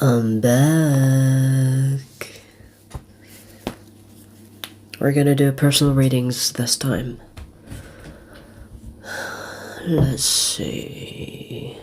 I'm back. We're gonna do personal readings this time. Let's see.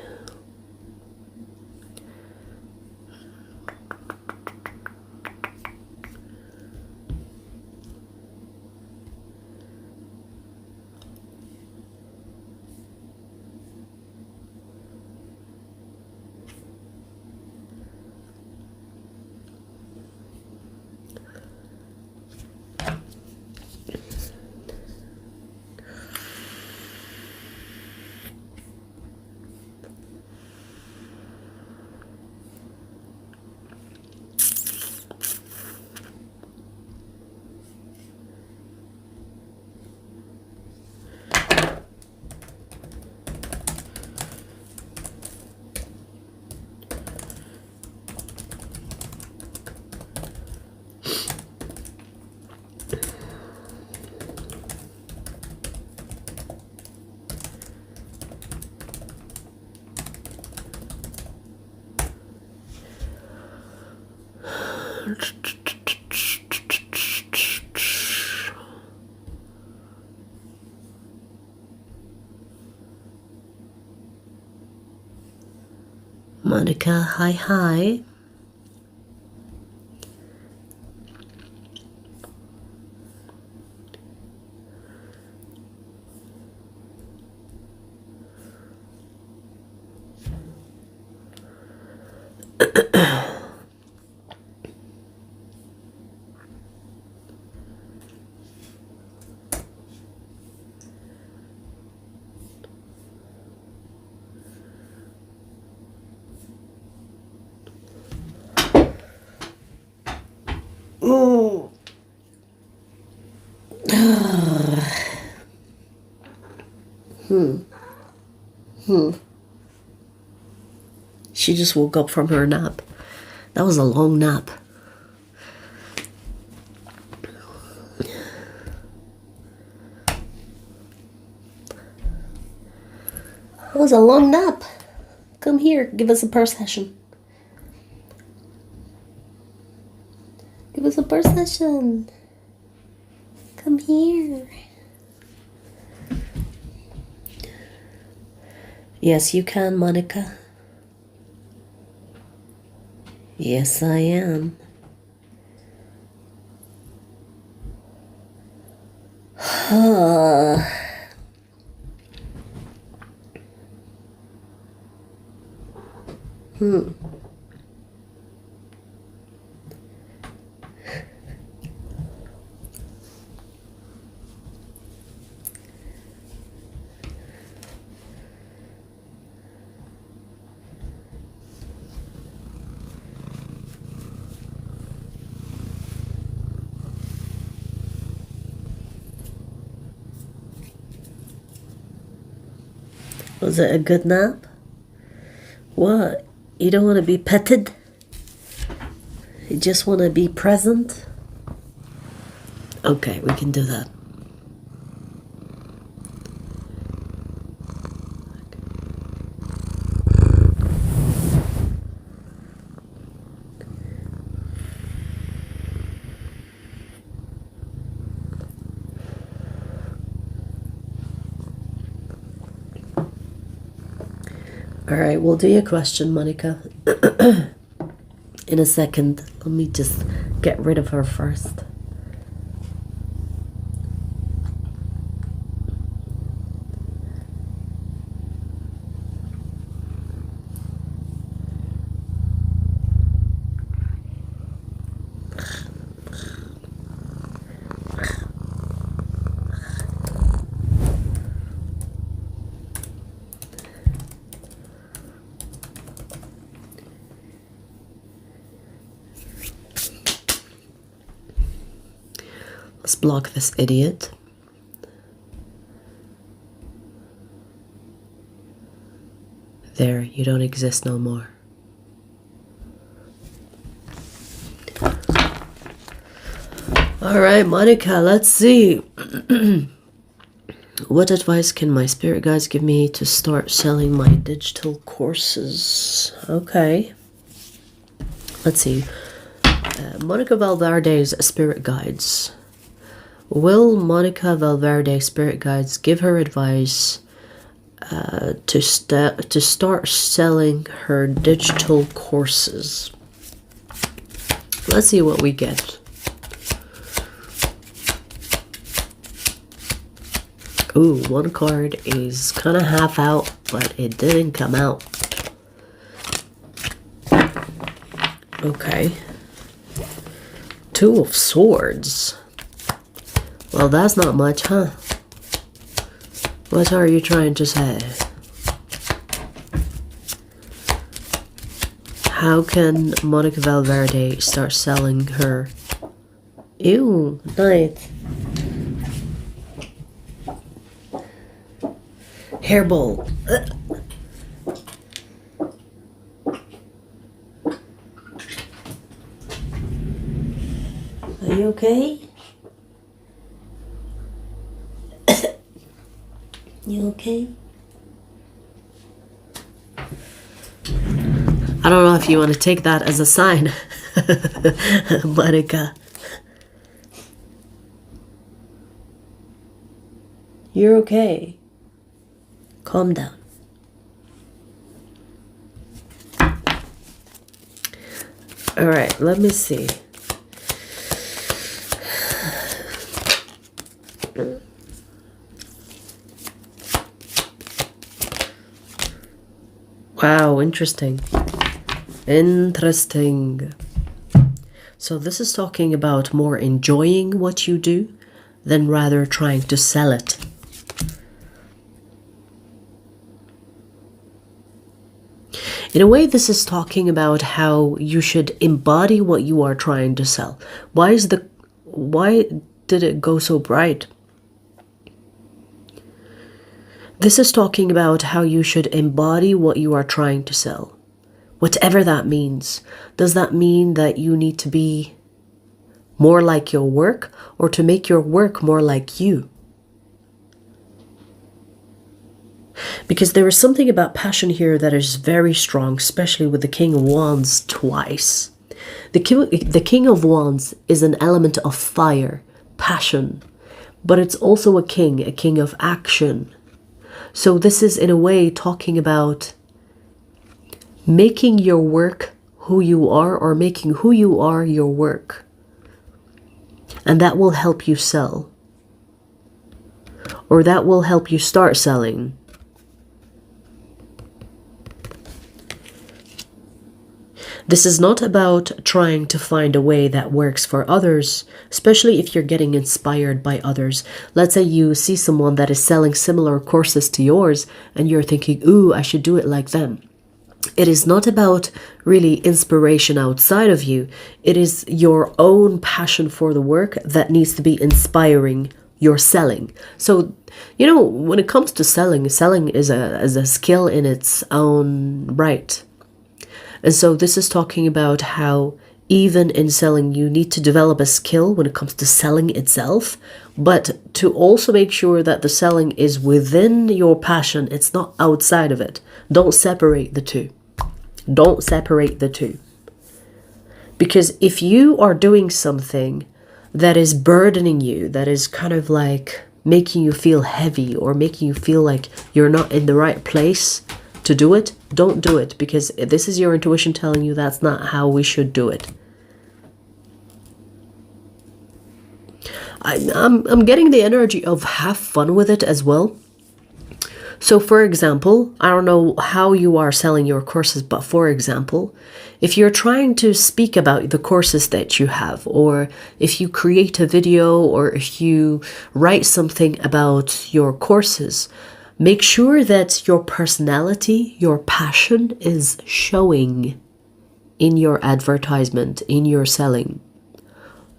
Monica, hi. Ooh. She just woke up from her nap. That was a long nap. That was a long nap. Come here, give us a purse session. Give us a purse session. Come here. Yes, you can, Monica. Yes, I am. Was it a good nap? What? You don't want to be petted? You just want to be present? Okay, we can do that. Alright, we'll do your question, Monica. In a second. Let me just get rid of her first. Let's block this idiot. There, you don't exist no more. Alright, Monica, let's see. What advice can my spirit guides give me to start selling my digital courses? Okay. Let's see. Monica Valverde's spirit guides. Will Monica Valverde's spirit guides give her advice to start selling her digital courses? Let's see what we get. Ooh, one card is kind of half out, but it didn't come out. Okay. Two of Swords. Well, that's not much, huh? What are you trying to say? How can Monica Valverde start selling her? Ew, nice. Hairball. Are you okay? You okay? I don't know if you want to take that as a sign, Monica. You're okay. Calm down. All right, let me see. Wow, interesting. Interesting. So this is talking about more enjoying what you do than rather trying to sell it. In a way, this is talking about how you should embody what you are trying to sell. Why did it go so bright? This is talking about how you should embody what you are trying to sell. Whatever that means. Does that mean that you need to be more like your work, or to make your work more like you? Because there is something about passion here that is very strong, especially with the King of Wands twice. The King of Wands is an element of fire, passion, but it's also a king of action. So this is in a way talking about making your work who you are, or making who you are your work. And that will help you sell. Or that will help you start selling. This is not about trying to find a way that works for others, especially if you're getting inspired by others. Let's say you see someone that is selling similar courses to yours and you're thinking, ooh, I should do it like them. It is not about really inspiration outside of you. It is your own passion for the work that needs to be inspiring your selling. So, you know, when it comes to selling is a skill in its own right. And so this is talking about how even in selling, you need to develop a skill when it comes to selling itself, but to also make sure that the selling is within your passion. It's not outside of it. Don't separate the two. Don't separate the two. Because if you are doing something that is burdening you, that is kind of like making you feel heavy or making you feel like you're not in the right place to do it, don't do it, because this is your intuition telling you that's not how we should do it. I'm getting the energy of have fun with it as well. So for example, I don't know how you are selling your courses, but for example, if you're trying to speak about the courses that you have, or if you create a video, or if you write something about your courses, make sure that your personality, your passion is showing in your advertisement, in your selling.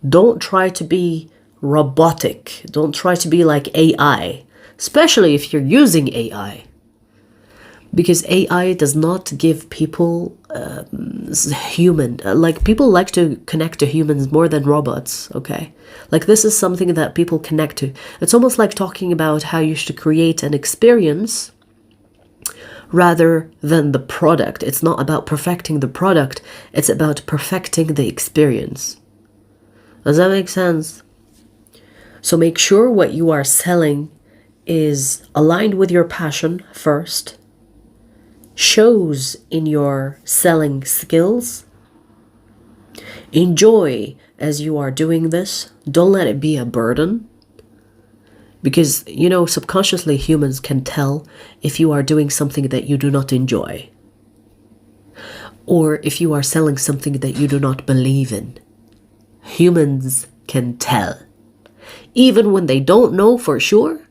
Don't try to be robotic. Don't try to be like AI, especially if you're using AI. Because AI does not give people human. Like, people like to connect to humans more than robots, okay? Like, this is something that people connect to. It's almost like talking about how you should create an experience rather than the product. It's not about perfecting the product, it's about perfecting the experience. Does that make sense? So make sure what you are selling is aligned with your passion first, shows in your selling skills. Enjoy as you are doing this. Don't let it be a burden. Because, you know, subconsciously humans can tell if you are doing something that you do not enjoy, or if you are selling something that you do not believe in. Humans can tell. Even when they don't know for sure,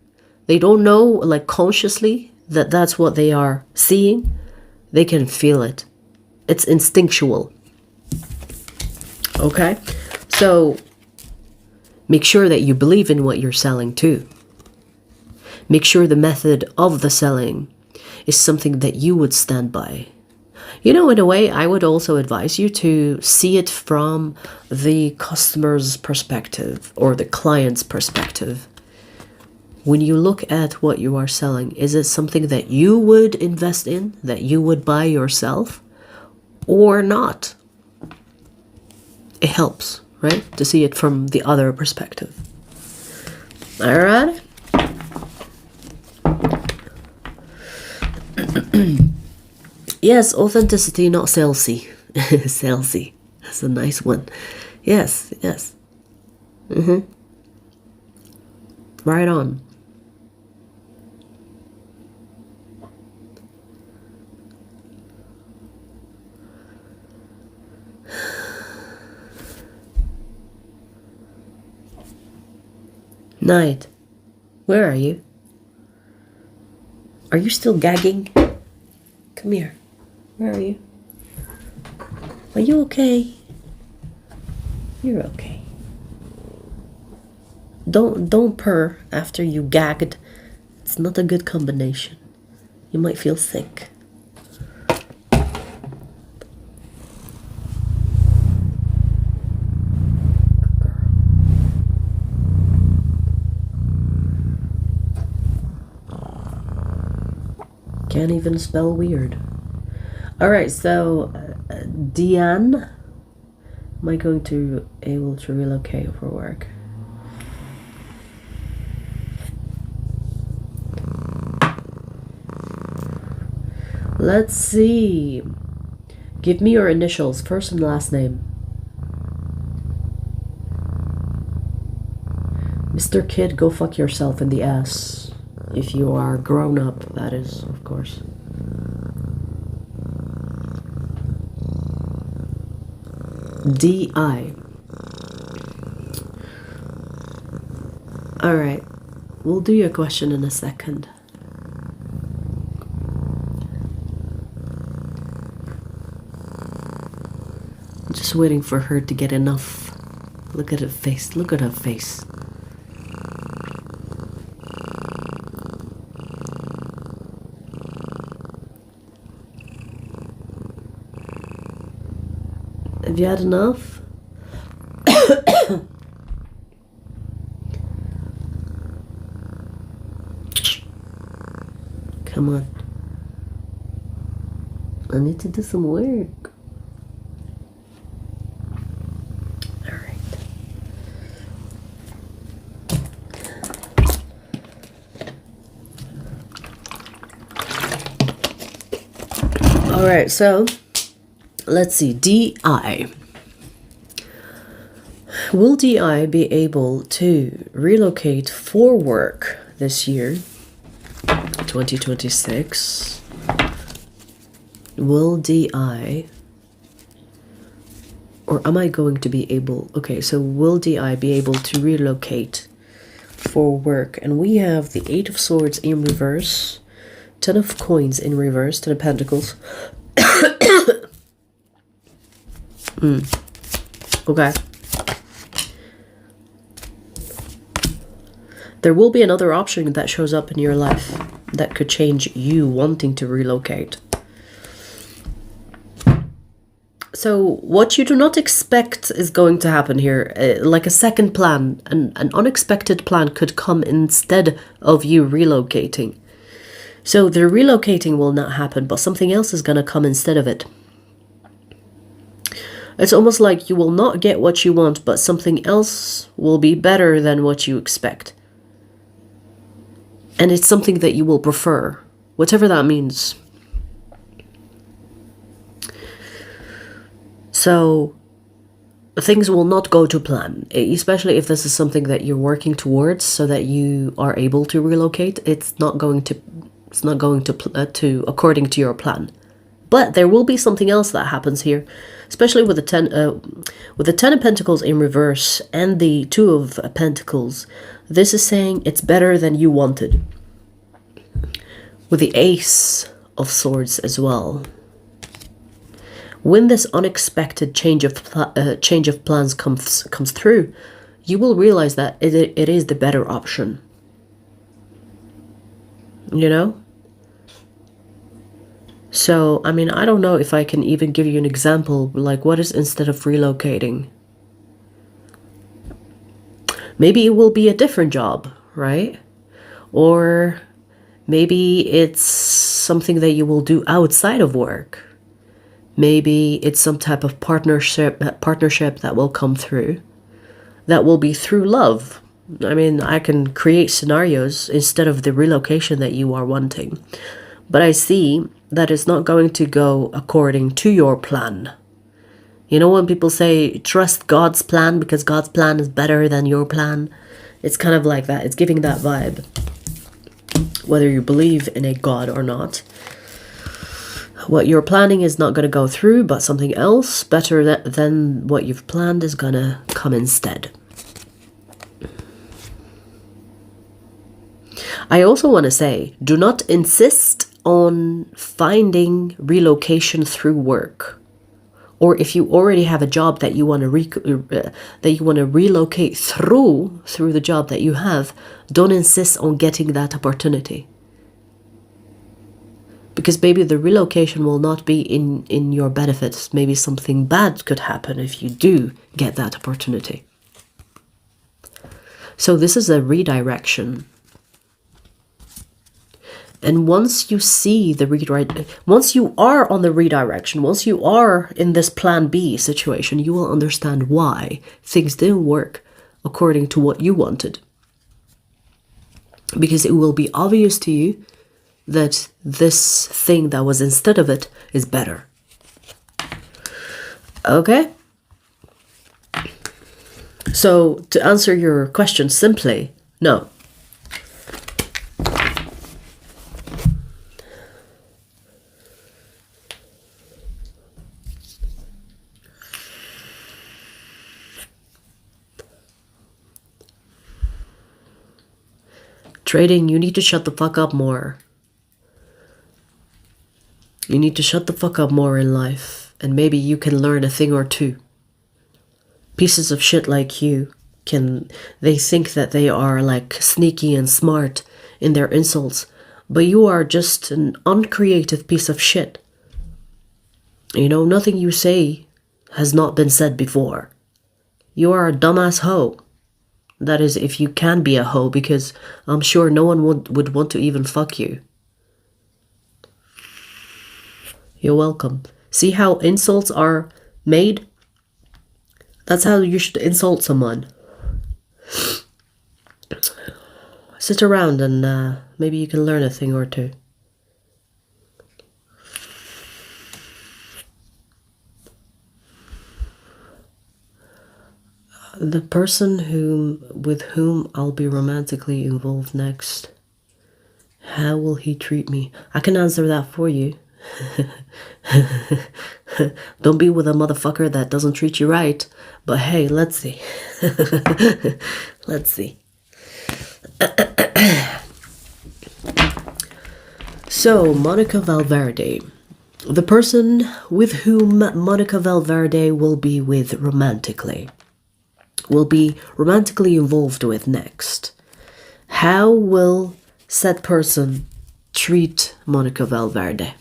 they don't know like consciously that that's what they are seeing, they can feel it. It's instinctual. Okay? So make sure that you believe in what you're selling too. Make sure the method of the selling is something that you would stand by. You know, in a way, I would also advise you to see it from the customer's perspective or the client's perspective. When you look at what you are selling, is it something that you would invest in, that you would buy yourself, or not? It helps, right? To see it from the other perspective. All right? Yes, authenticity, not salesy. Salesy. That's a nice one. Yes, yes. Right on. Night. Where are you? Are you still gagging? Come here. Where are you? Are you okay? You're okay. Don't purr after you gagged. It's not a good combination. You might feel sick. Can't even spell weird. All right, so Diane, am I going to able to relocate for work? Let's see. Give me your initials, first and last name. Mr. Kid, go fuck yourself in the ass. If you are grown up, that is, of course. D.I. Alright, we'll do your question in a second. I'm just waiting for her to get enough. Look at her face, look at her face. Have you had enough? Come on. I need to do some work. Alright. Alright, so let's see, DI. Will DI be able to relocate for work this year, 2026? Will DI, or am I going to be able, okay, so will DI be able to relocate for work? And we have the 8 of Swords in reverse, 10 of Coins in reverse, 10 of Pentacles. Okay. There will be another option that shows up in your life that could change you wanting to relocate. So what you do not expect is going to happen here. Like a second plan, an unexpected plan could come instead of you relocating. So the relocating will not happen, but something else is going to come instead of it. It's almost like you will not get what you want, but something else will be better than what you expect. And it's something that you will prefer, whatever that means. So things will not go to plan, especially if this is something that you're working towards so that you are able to relocate. It's not going to according to your plan. But there will be something else that happens here, especially with the 10 of Pentacles in reverse and the 2 of Pentacles. This is saying it's better than you wanted. With the Ace of Swords as well. When this unexpected change of plans comes through, you will realize that it is the better option. You know? So, I mean, I don't know if I can even give you an example, like what is instead of relocating? Maybe it will be a different job, right? Or maybe it's something that you will do outside of work. Maybe it's some type of partnership that will come through. That will be through love. I mean, I can create scenarios instead of the relocation that you are wanting. But I see that it's not going to go according to your plan. You know when people say, trust God's plan because God's plan is better than your plan? It's kind of like that. It's giving that vibe. Whether you believe in a God or not. What you're planning is not going to go through, but something else better than what you've planned is going to come instead. I also want to say, do not insist on finding relocation through work. Or if you already have a job that you want to relocate through the job that you have, don't insist on getting that opportunity. Because maybe the relocation will not be in your benefits. Maybe something bad could happen if you do get that opportunity. So this is a redirection. And once you see once you are on the redirection, once you are in this plan B situation, you will understand why things didn't work according to what you wanted. Because it will be obvious to you that this thing that was instead of it is better. Okay? So, to answer your question simply, no. Trading, you need to shut the fuck up more. You need to shut the fuck up more in life, and maybe you can learn a thing or two. Pieces of shit like you they think that they are like sneaky and smart in their insults, but you are just an uncreative piece of shit. You know, nothing you say has not been said before. You are a dumbass hoe. That is, if you can be a hoe, because I'm sure no one would want to even fuck you. You're welcome. See how insults are made? That's how you should insult someone. Sit around and maybe you can learn a thing or two. The person with whom I'll be romantically involved next. How will he treat me? I can answer that for you. Don't be with a motherfucker that doesn't treat you right. But hey, let's see. Let's see. So, Monica Valverde. The person with whom Monica Valverde will be with romantically. Will be romantically involved with next. How will said person treat Monica Valverde?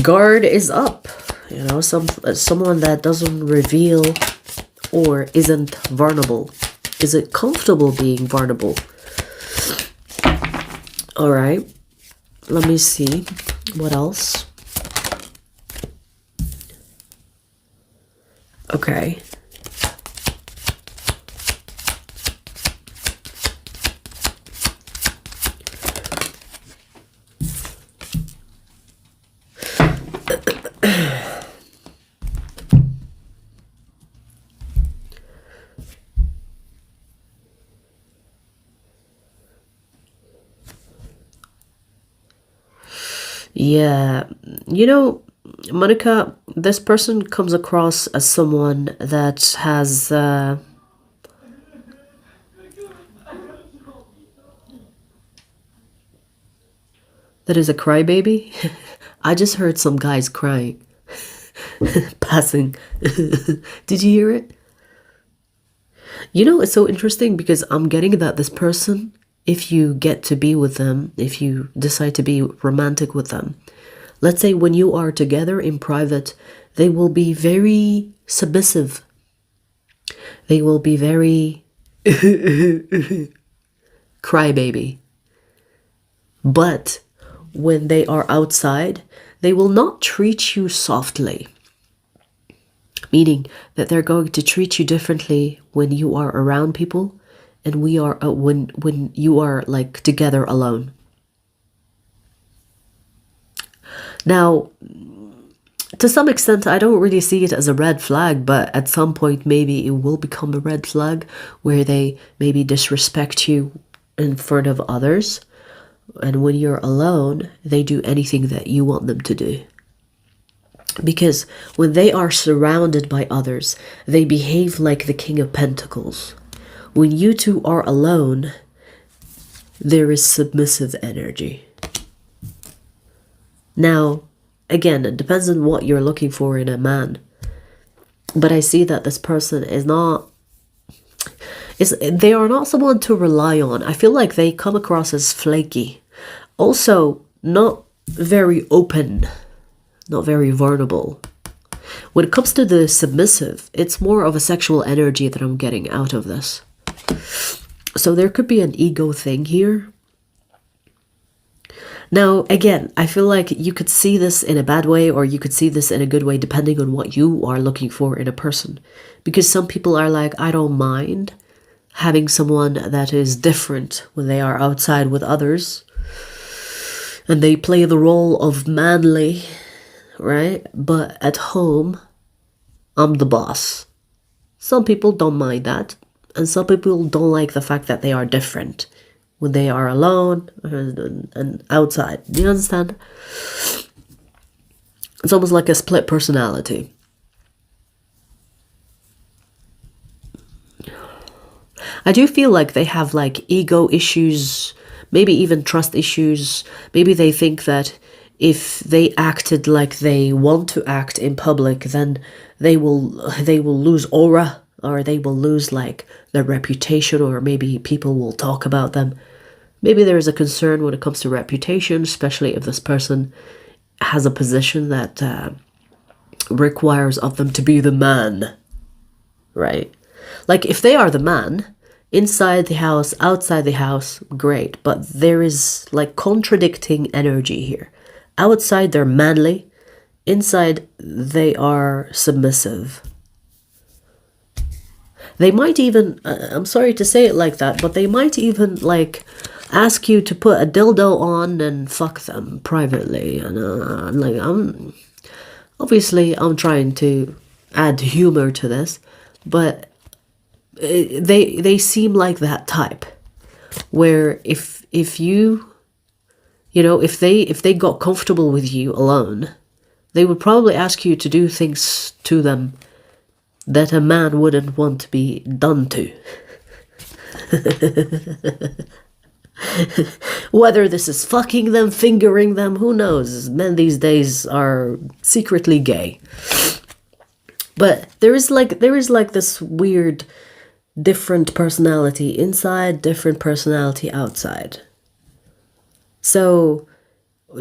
Guard is up. You know, someone that doesn't reveal or isn't vulnerable. Is it comfortable being vulnerable? All right. Let me see. What else? Okay. Yeah, you know, Monica, this person comes across as someone that has that is a crybaby. I just heard some guys crying, passing. Did you hear it? You know, it's so interesting because I'm getting that this person, if you get to be with them, if you decide to be romantic with them, let's say when you are together in private, they will be very submissive. They will be very crybaby. But when they are outside, they will not treat you softly. Meaning that they're going to treat you differently when you are around people and when you are like together alone. Now, to some extent, I don't really see it as a red flag, but at some point maybe it will become a red flag where they maybe disrespect you in front of others. And when you're alone, they do anything that you want them to do. Because when they are surrounded by others, they behave like the King of Pentacles. When you two are alone, there is submissive energy. Now, again, it depends on what you're looking for in a man. But I see that this person is not... they are not someone to rely on. I feel like they come across as flaky. Also, not very open. Not very vulnerable. When it comes to the submissive, it's more of a sexual energy that I'm getting out of this. So there could be an ego thing here. Now, again, I feel like you could see this in a bad way or you could see this in a good way depending on what you are looking for in a person. Because some people are like, I don't mind having someone that is different when they are outside with others. And they play the role of manly, right? But at home, I'm the boss. Some people don't mind that. And some people don't like the fact that they are different when they are alone and outside. Do you understand? It's almost like a split personality. I do feel like they have like ego issues, maybe even trust issues. Maybe they think that if they acted like they want to act in public, then they will lose aura, or they will lose like their reputation, or maybe people will talk about them. Maybe there is a concern when it comes to reputation, especially if this person has a position that requires of them to be the man, right? Like if they are the man, inside the house, outside the house, great. But there is like contradicting energy here. Outside they're manly, inside they are submissive. They might even, I'm sorry to say it like that, but they might even like ask you to put a dildo on and fuck them privately. And like I'm trying to add humor to this, but they seem like that type where if you know, if they got comfortable with you alone, they would probably ask you to do things to them that a man wouldn't want to be done to. Whether this is fucking them, fingering them, who knows? Men these days are secretly gay. But there is like this weird different personality inside, different personality outside. So,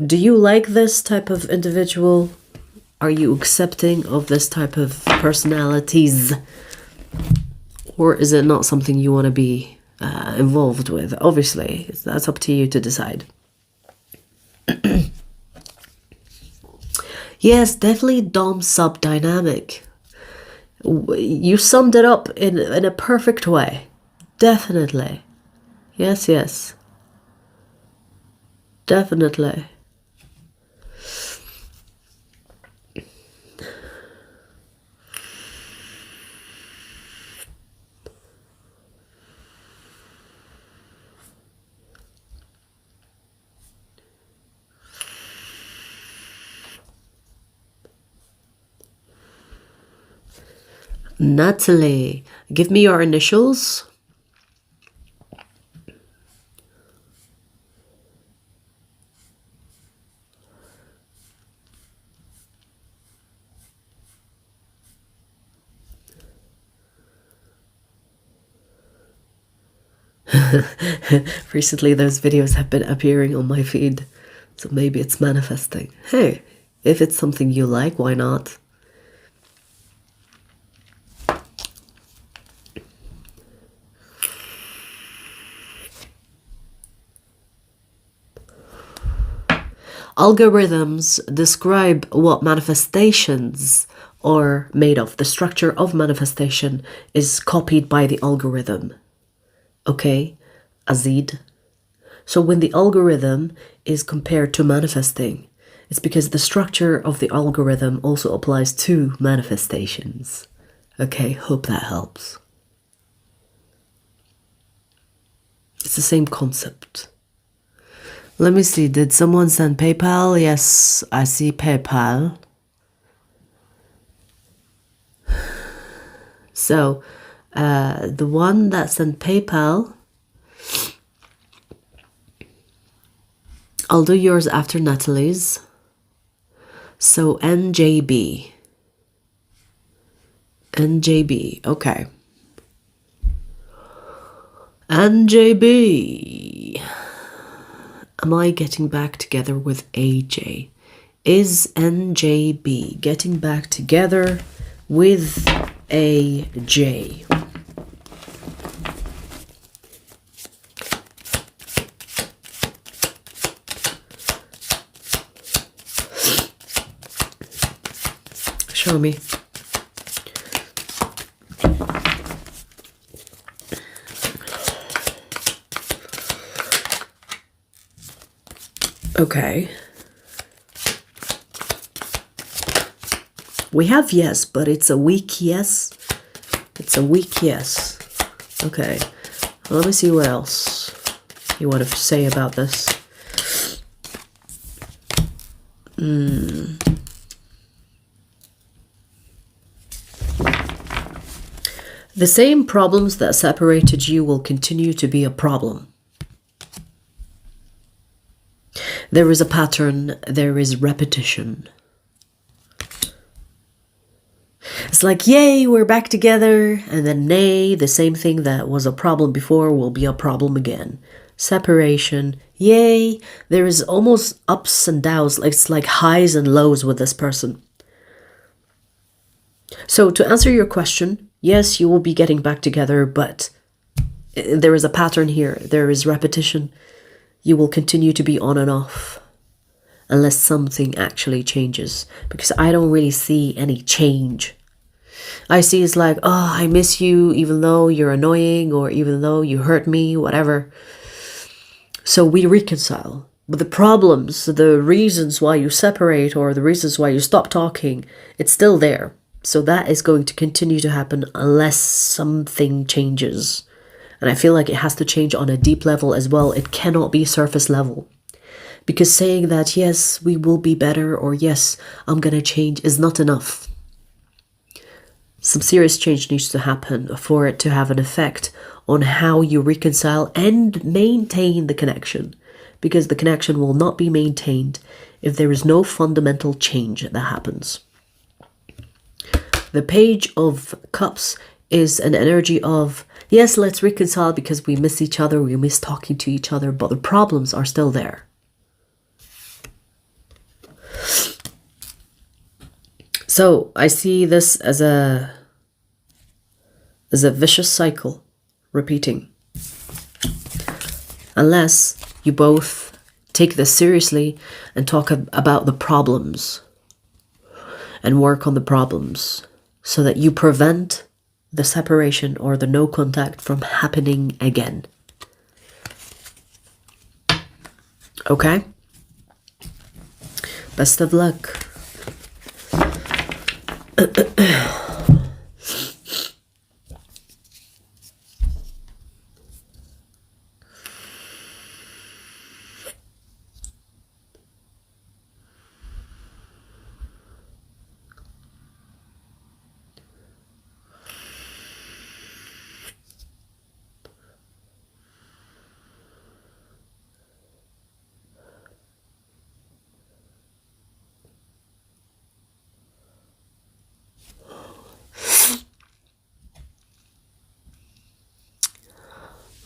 do you like this type of individual? Are you accepting of this type of personalities? Or is it not something you want to be involved with? Obviously, that's up to you to decide. Yes, definitely Dom-Sub dynamic. You summed it up in a perfect way. Definitely. Yes, yes. Definitely. Natalie, give me your initials. Recently, those videos have been appearing on my feed, so maybe it's manifesting. Hey, if it's something you like, why not? Algorithms describe what manifestations are made of. The structure of manifestation is copied by the algorithm. Okay, Azid. So when the algorithm is compared to manifesting, it's because the structure of the algorithm also applies to manifestations. Okay, hope that helps. It's the same concept. Let me see, did someone send PayPal? Yes, I see PayPal. So, the one that sent PayPal, I'll do yours after Natalie's. So, NJB. NJB, okay. NJB. Am I getting back together with AJ? Is NJB getting back together with AJ? Show me. Okay. We have yes, but it's a weak yes. It's a weak yes. Okay. Let me see what else you want to say about this. The same problems that separated you will continue to be a problem. There is a pattern, there is repetition. It's like, yay, we're back together, and then nay, the same thing that was a problem before will be a problem again. Separation, yay, there is almost ups and downs, like it's like highs and lows with this person. So to answer your question, yes, you will be getting back together, but there is a pattern here, there is repetition. You will continue to be on and off unless something actually changes, because I don't really see any change. I see it's like, oh, I miss you even though you're annoying or even though you hurt me, whatever. So we reconcile. But the problems, the reasons why you separate or the reasons why you stop talking, it's still there. So that is going to continue to happen unless something changes. And I feel like it has to change on a deep level as well. It cannot be surface level. Because saying that, yes, we will be better, or yes, I'm going to change is not enough. Some serious change needs to happen for it to have an effect on how you reconcile and maintain the connection. Because the connection will not be maintained if there is no fundamental change that happens. The Page of Cups is an energy of, yes, let's reconcile because we miss each other, we miss talking to each other, but the problems are still there. So I see this as a is a vicious cycle repeating. Unless you both take this seriously and talk about the problems and work on the problems so that you prevent the separation or the no contact from happening again. Okay? Best of luck.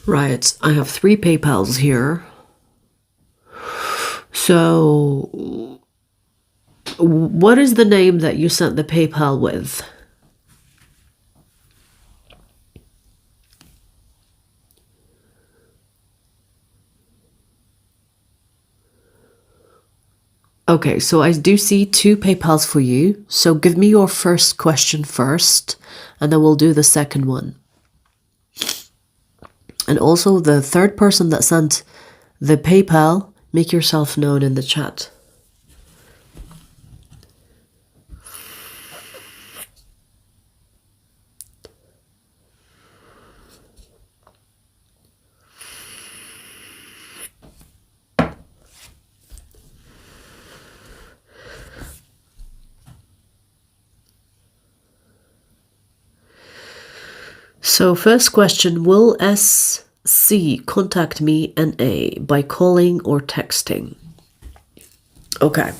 Right, I have 3 PayPals here. So, what is the name that you sent the PayPal with? Okay, so I do see 2 PayPals for you. So give me your first question first, and then we'll do the second one. And also the third person that sent the PayPal, make yourself known in the chat. So first question, will SC contact me NA by calling or texting? Okay.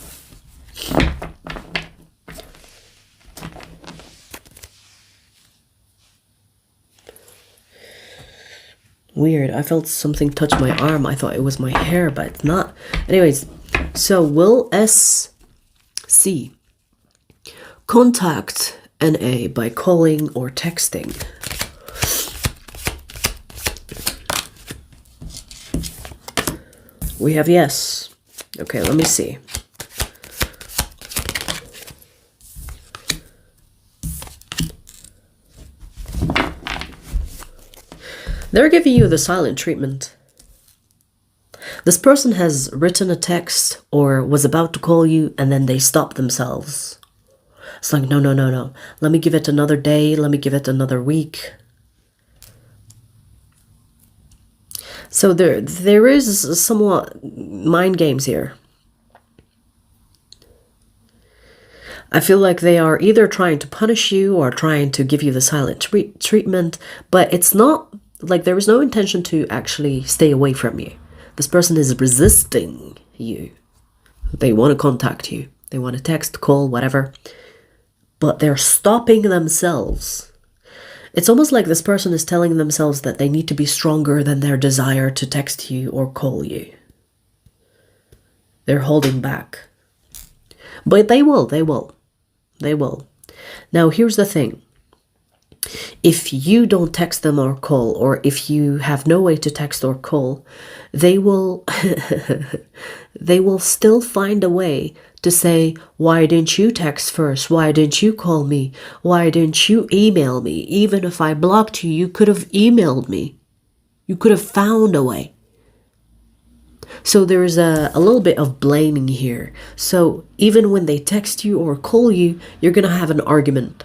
Weird, I felt something touch my arm. I thought it was my hair, but it's not. Anyways, so will SC contact NA by calling or texting? We have yes. Okay, let me see. They're giving you the silent treatment. This person has written a text or was about to call you and then they stopped themselves. It's like, no. Let me give it another day. Let me give it another week. So there is somewhat mind games here. I feel like they are either trying to punish you or trying to give you the silent treatment, but it's not like there is no intention to actually stay away from you. This person is resisting you. They want to contact you. They want to text, call, whatever, but they're stopping themselves. It's almost like this person is telling themselves that they need to be stronger than their desire to text you or call you. They're holding back. But they will. Now, here's the thing. If you don't text them or call, or if you have no way to text or call, they will they will still find a way to say, why didn't you text first? Why didn't you call me? Why didn't you email me? Even if I blocked you, you could have emailed me. You could have found a way. So there is a little bit of blaming here. So even when they text you or call you, you're going to have an argument.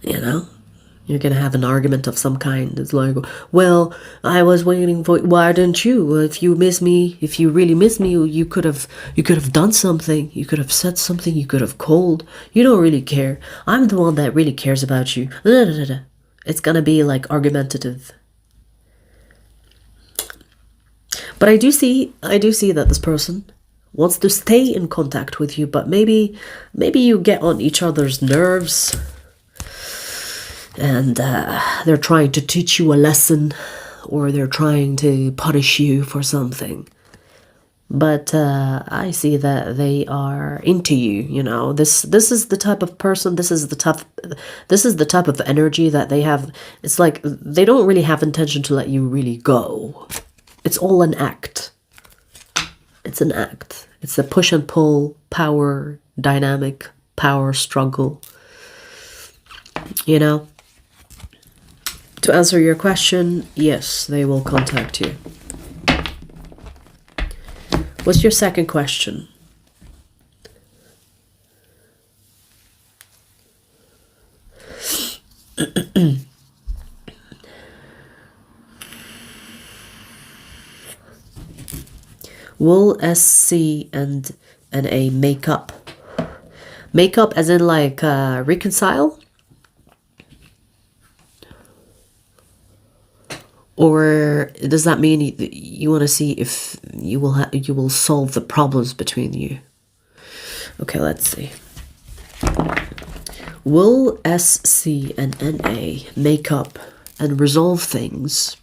You know? You're going to have an argument of some kind. It's like, well, I was waiting for, why didn't you? If you miss me, if you really miss me, you could have done something. You could have said something. You could have called. You don't really care. I'm the one that really cares about you. It's going to be like argumentative. But I do see that this person wants to stay in contact with you, but maybe you get on each other's nerves. And they're trying to teach you a lesson, or they're trying to punish you for something. But I see that they are into you, you know. This is the type of person, this is the type of energy that they have. It's like they don't really have intention to let you really go. It's all an act. It's an act. It's a push and pull, power dynamic, power struggle. You know? To answer your question, yes, they will contact you. What's your second question? Will SC and A make up? Make up as in like reconcile? Or does that mean you want to see if you will solve the problems between you? Okay, let's see. Will SC and NA make up and resolve things?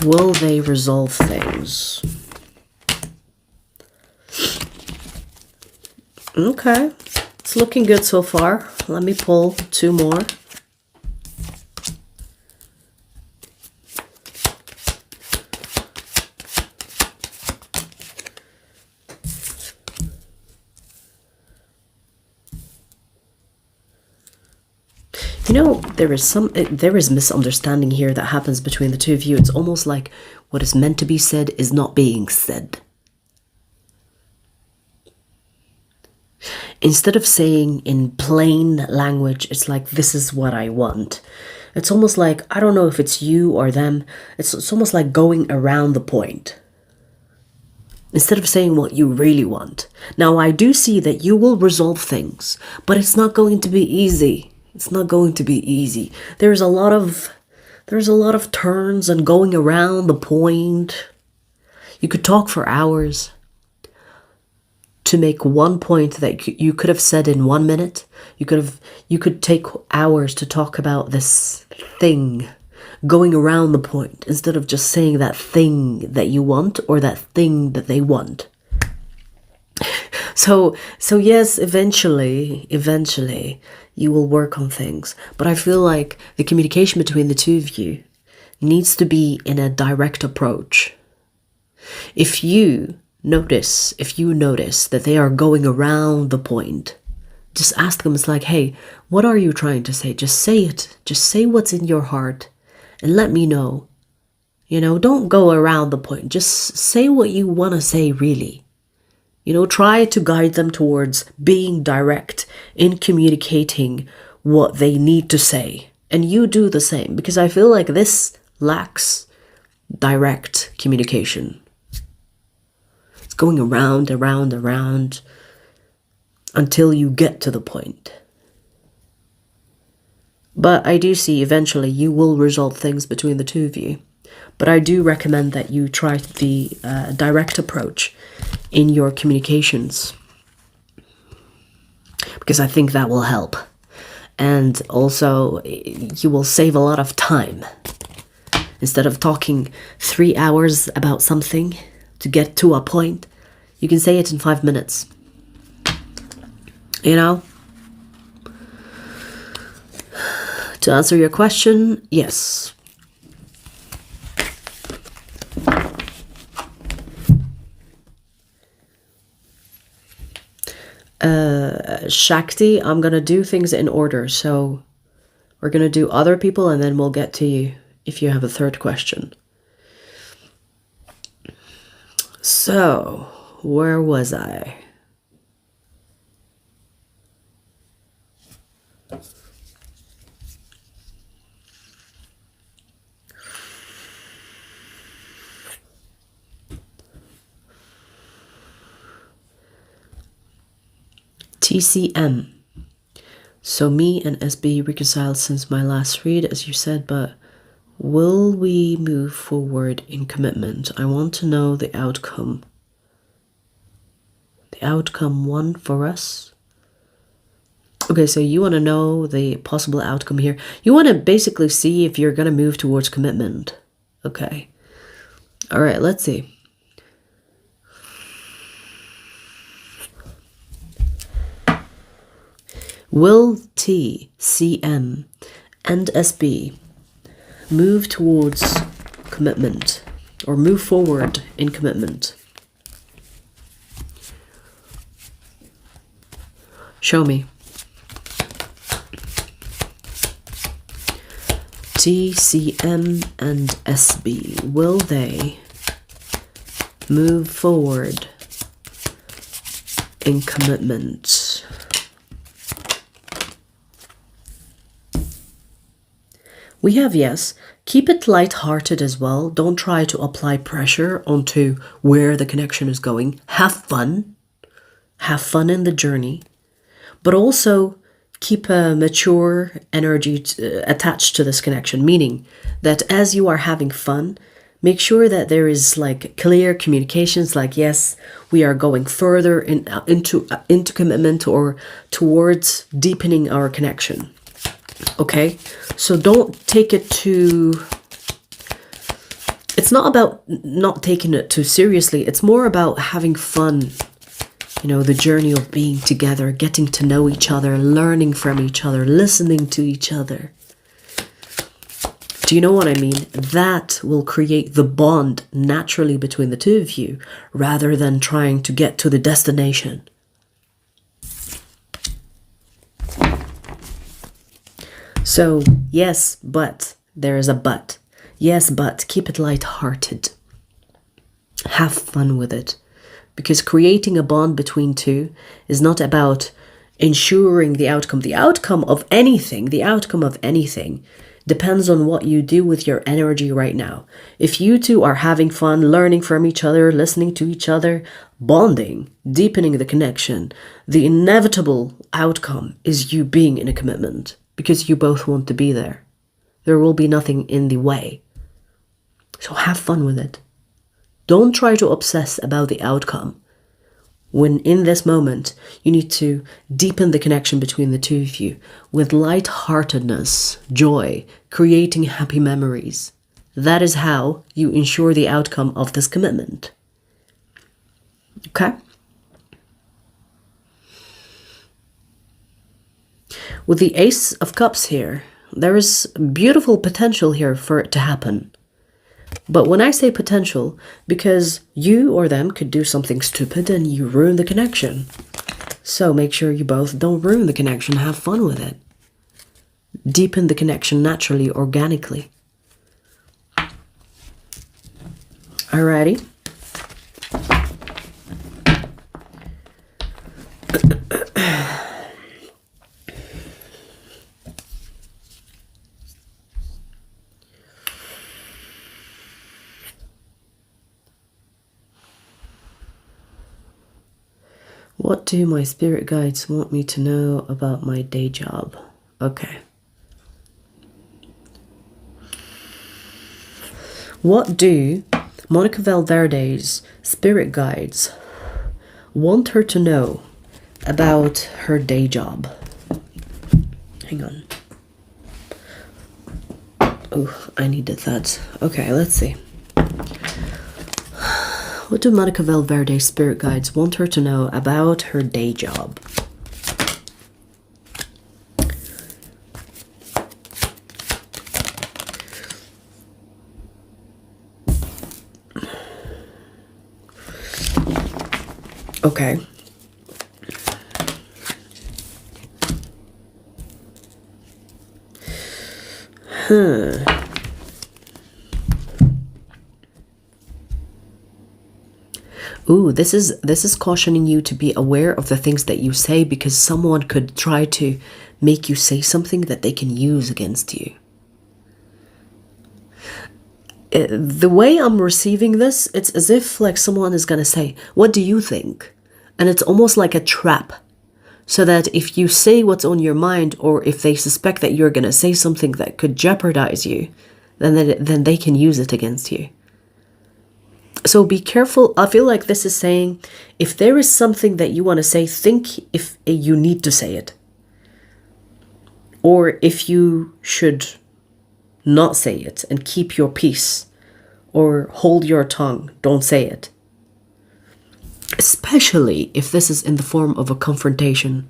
Will they resolve things? Okay, it's looking good so far. Let me pull two more. You know, there is misunderstanding here that happens between the two of you. It's almost like what is meant to be said is not being said. Instead of saying in plain language, it's like, this is what I want. It's almost like, I don't know if it's you or them. It's almost like going around the point. Instead of saying what you really want. Now, I do see that you will resolve things, but it's not going to be easy. It's not going to be easy. There's a lot of turns and going around the point. You could talk for hours to make one point that you could have said in 1 minute. You could take hours to talk about this thing, going around the point instead of just saying that thing that you want or that thing that they want. So yes, eventually you will work on things. But I feel like the communication between the two of you needs to be in a direct approach. If you notice that they are going around the point, just ask them, it's like, hey, what are you trying to say? Just say it. Just say what's in your heart and let me know. You know, don't go around the point. Just say what you want to say, really. You know, try to guide them towards being direct in communicating what they need to say. And you do the same, because I feel like this lacks direct communication. It's going around until you get to the point. But I do see eventually you will resolve things between the two of you. But I do recommend that you try the direct approach in your communications, because I think that will help. And also, you will save a lot of time. Instead of talking 3 hours about something to get to a point, you can say it in 5 minutes. You know? To answer your question, yes. Shakti, I'm gonna do things in order. So we're gonna do other people and then we'll get to you if you have a third question. So, where was I? TCM. So me and SB reconciled since my last read, as you said, but will we move forward in commitment? I want to know the outcome. The outcome one for us. Okay, so you want to know the possible outcome here. You want to basically see if you're going to move towards commitment. Okay. All right, let's see. Will T, CM, and SB move towards commitment or move forward in commitment? Show me. T, CM, and SB, will they move forward in commitment? We have yes. Keep it light-hearted as well. Don't try to apply pressure onto where the connection is going. Have fun. Have fun in the journey. But also keep a mature energy attached to this connection, meaning that as you are having fun, make sure that there is like clear communications, like, yes, we are going further into commitment or towards deepening our connection. Okay, so don't take it too... It's not about not taking it too seriously. It's more about having fun. You know, the journey of being together, getting to know each other, learning from each other, listening to each other. Do you know what I mean? That will create the bond naturally between the two of you, rather than trying to get to the destination. So, yes, but, there is a but. Yes, but, keep it light-hearted. Have fun with it. Because creating a bond between two is not about ensuring the outcome. The outcome of anything depends on what you do with your energy right now. If you two are having fun, learning from each other, listening to each other, bonding, deepening the connection, the inevitable outcome is you being in a commitment because you both want to be there. There will be nothing in the way. So have fun with it. Don't try to obsess about the outcome. When in this moment, you need to deepen the connection between the two of you with light-heartedness, joy, creating happy memories. That is how you ensure the outcome of this commitment. Okay? With the Ace of Cups here, there is beautiful potential here for it to happen. But when I say potential, because you or them could do something stupid and you ruin the connection. So make sure you both don't ruin the connection, have fun with it. Deepen the connection naturally, organically. Alrighty. What do my spirit guides want me to know about my day job? Okay. What do Monica Valverde's spirit guides want her to know about her day job? Hang on. Oh, I needed that. Okay, let's see. What do Monica Valverde's spirit guides want her to know about her day job? Okay. Ooh, this is cautioning you to be aware of the things that you say, because someone could try to make you say something that they can use against you. The way I'm receiving this, it's as if like someone is going to say, "What do you think?" And it's almost like a trap. So that if you say what's on your mind, or if they suspect that you're going to say something that could jeopardize you, then they can use it against you. So be careful. I feel like this is saying, if there is something that you want to say, think if you need to say it. Or if you should not say it and keep your peace. Or hold your tongue, don't say it. Especially if this is in the form of a confrontation.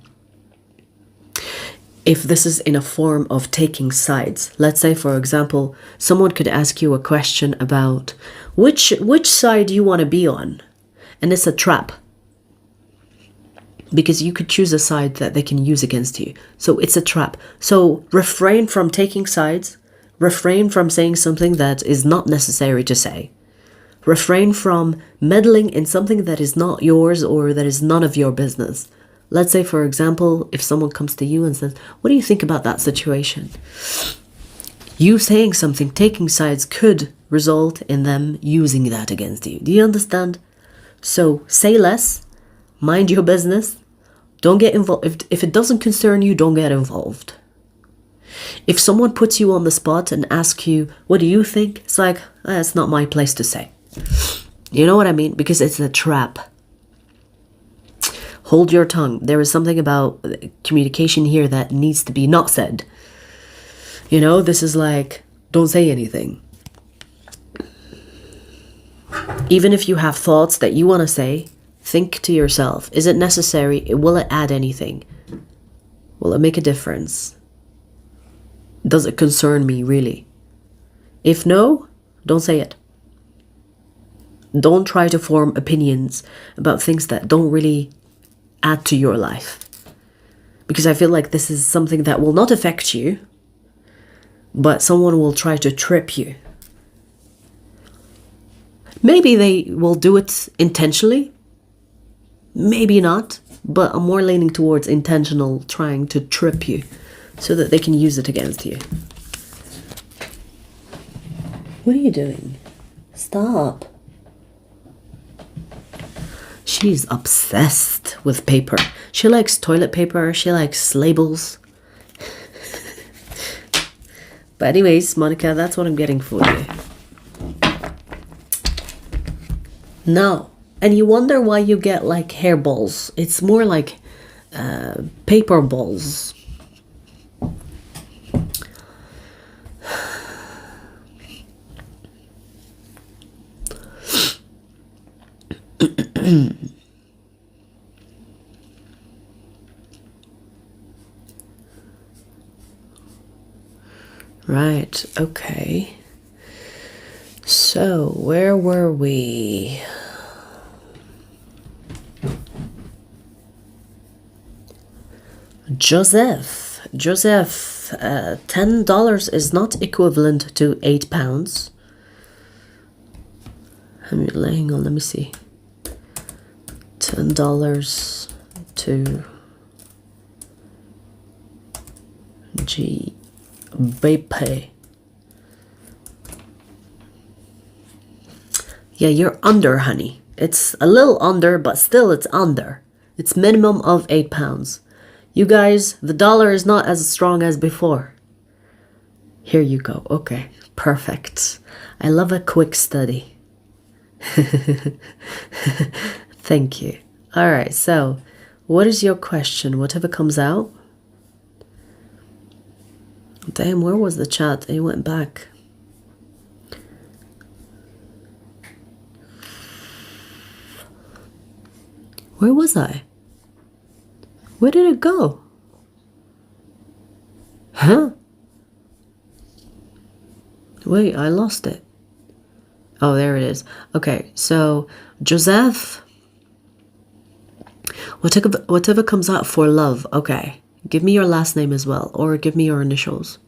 If this is in a form of taking sides. Let's say, for example, someone could ask you a question about which side you want to be on. And it's a trap. Because you could choose a side that they can use against you. So it's a trap. So refrain from taking sides. Refrain from saying something that is not necessary to say. Refrain from meddling in something that is not yours or that is none of your business. Let's say, for example, if someone comes to you and says, what do you think about that situation? You saying something, taking sides, could result in them using that against you. Do you understand? So say less, mind your business, don't get involved. If it doesn't concern you, don't get involved. If someone puts you on the spot and asks you, what do you think? It's like, it's not my place to say. You know what I mean? Because it's a trap. Hold your tongue. There is something about communication here that needs to be not said. You know, this is like, don't say anything. Even if you have thoughts that you want to say, think to yourself, is it necessary? Will it add anything? Will it make a difference? Does it concern me, really? If no, don't say it. Don't try to form opinions about things that don't really add to your life. Because I feel like this is something that will not affect you, but someone will try to trip you. Maybe they will do it intentionally. Maybe not, but I'm more leaning towards intentional, trying to trip you so that they can use it against you. What are you doing? Stop. She's obsessed with paper. She likes toilet paper. She likes labels. But anyways, Monica, that's what I'm getting for you. Now, and you wonder why you get like hairballs. It's more like paper balls. Right, okay. So, where were we? Joseph, $10 is not equivalent to £8. Hang on, let me see. $10 to GBP. Yeah, you're under, honey. It's a little under, but still it's under. It's minimum of £8. You guys, the dollar is not as strong as before. Here you go. Okay, perfect. I love a quick study. Thank you. All right, so what is your question? Whatever comes out. Damn, where was the chat? It went back. Where was I? Where did it go? Huh? Wait, I lost it. Oh, there it is. Okay, so Joseph, whatever comes out for love. Okay, give me your last name as well, or give me your initials.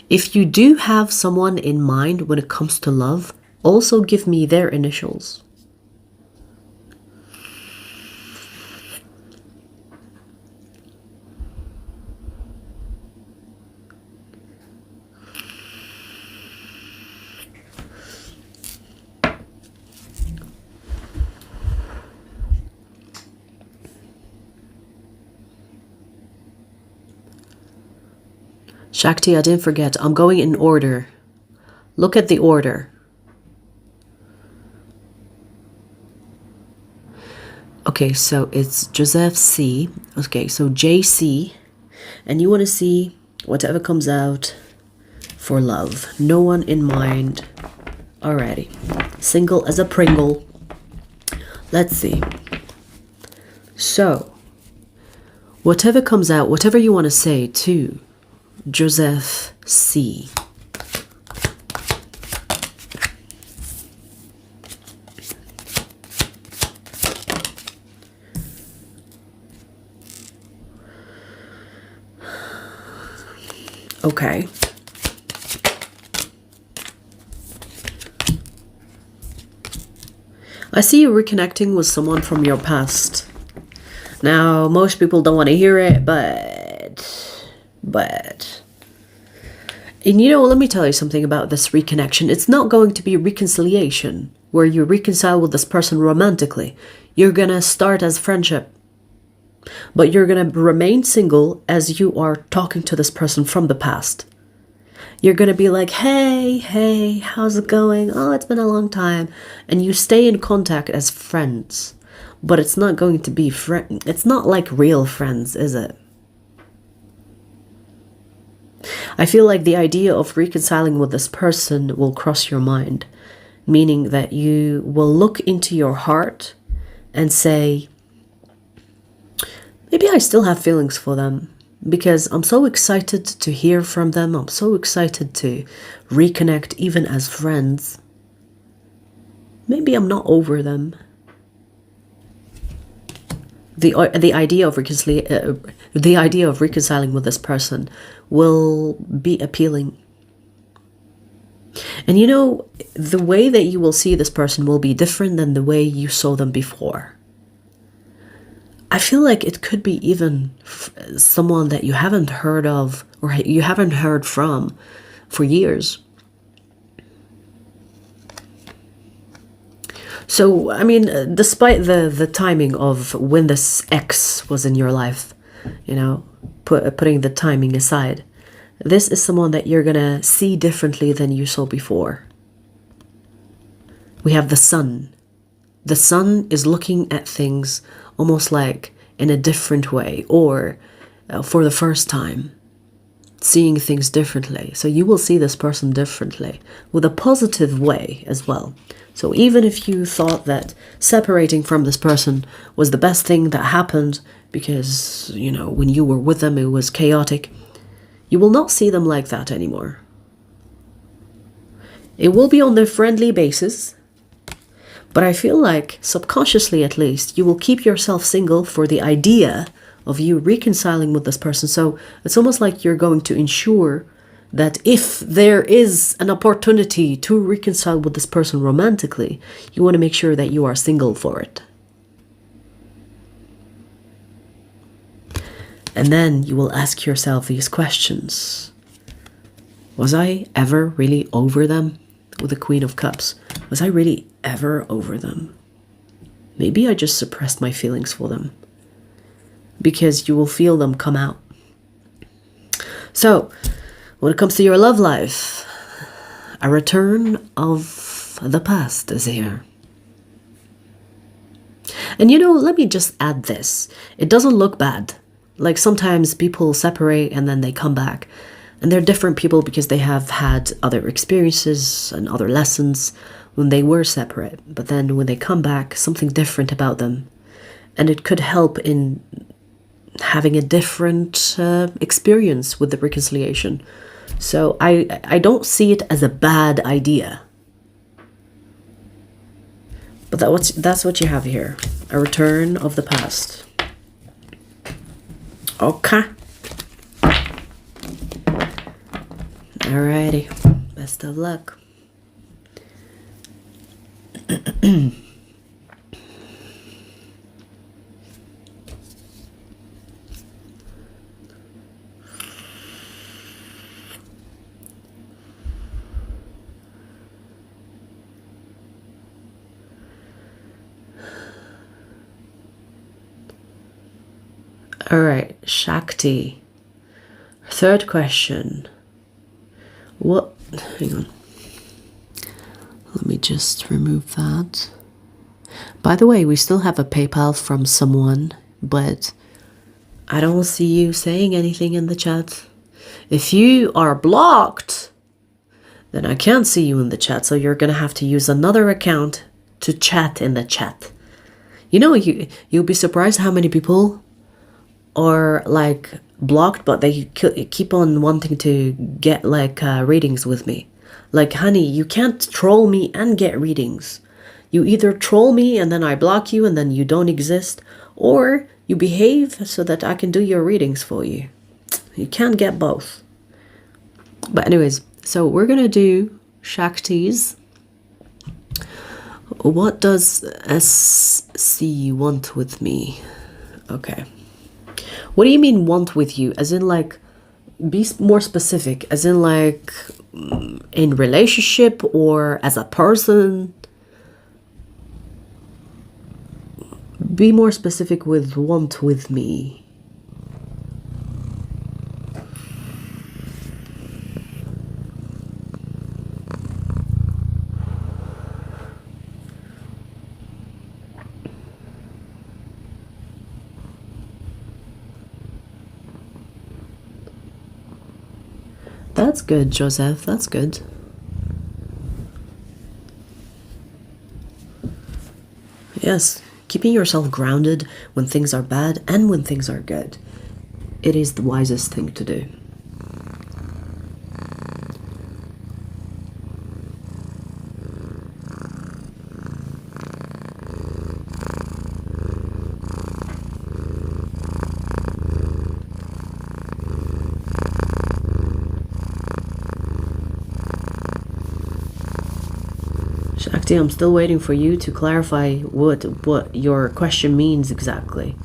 If you do have someone in mind when it comes to love, also give me their initials. Shakti, I didn't forget. I'm going in order. Look at the order. Okay, so it's Joseph C. Okay, so JC. And you want to see whatever comes out for love. No one in mind already. Single as a Pringle. Let's see. So, whatever comes out, whatever you want to say to Joseph C. Okay. I see you reconnecting with someone from your past. Now, most people don't want to hear it, but... And you know, let me tell you something about this reconnection. It's not going to be reconciliation, where you reconcile with this person romantically. You're gonna start as friendship. But you're gonna remain single as you are talking to this person from the past. You're gonna be like, hey, how's it going? Oh, it's been a long time. And you stay in contact as friends. But it's not going to be it's not like real friends, is it? I feel like the idea of reconciling with this person will cross your mind. Meaning that you will look into your heart and say, maybe I still have feelings for them because I'm so excited to hear from them. I'm so excited to reconnect even as friends. Maybe I'm not over them. The idea of reconciling with this person will be appealing. And you know, the way that you will see this person will be different than the way you saw them before. I feel like it could be even someone that you haven't heard of or you haven't heard from for years. So, I mean, despite the timing of when this ex was in your life, you know, putting the timing aside, this is someone that you're gonna see differently than you saw before. We have the sun. The sun is looking at things almost like in a different way, or for the first time, seeing things differently. So you will see this person differently, with a positive way as well. So even if you thought that separating from this person was the best thing that happened, because, you know, when you were with them it was chaotic, you will not see them like that anymore. It will be on the friendly basis. But I feel like, subconsciously at least, you will keep yourself single for the idea of you reconciling with this person. So it's almost like you're going to ensure that if there is an opportunity to reconcile with this person romantically, you want to make sure that you are single for it. And then you will ask yourself these questions. Was I ever really over them? With the Queen of Cups. Was I really ever over them? Maybe I just suppressed my feelings for them. Because you will feel them come out. So, when it comes to your love life, a return of the past is here. And you know, let me just add this. It doesn't look bad. Like sometimes people separate and then they come back. And they're different people because they have had other experiences and other lessons when they were separate. But then when they come back, something different about them. And it could help in having a different experience with the reconciliation. So I don't see it as a bad idea. But that's what you have here. A return of the past. Okay. Alrighty, best of luck. Alright, Shakti. Third question. Hang on. Let me just remove that. By the way, we still have a PayPal from someone, but I don't see you saying anything in the chat. If you are blocked, then I can't see you in the chat, so you're gonna have to use another account to chat in the chat. You know, you'll be surprised how many people are like blocked, but they keep on wanting to get like readings with me. Like, honey, you can't troll me and get readings. You either troll me and then I block you and then you don't exist, or you behave so that I can do your readings for you. You can't get both. But anyways, so we're gonna do Shaktis. What does SC want with me? Okay. What do you mean want with you? As in like, be more specific. As in like, in relationship or as a person? Be more specific with want with me. That's good, Joseph. That's good. Yes, keeping yourself grounded when things are bad and when things are good. It is the wisest thing to do. Shakti, I'm still waiting for you to clarify what your question means exactly.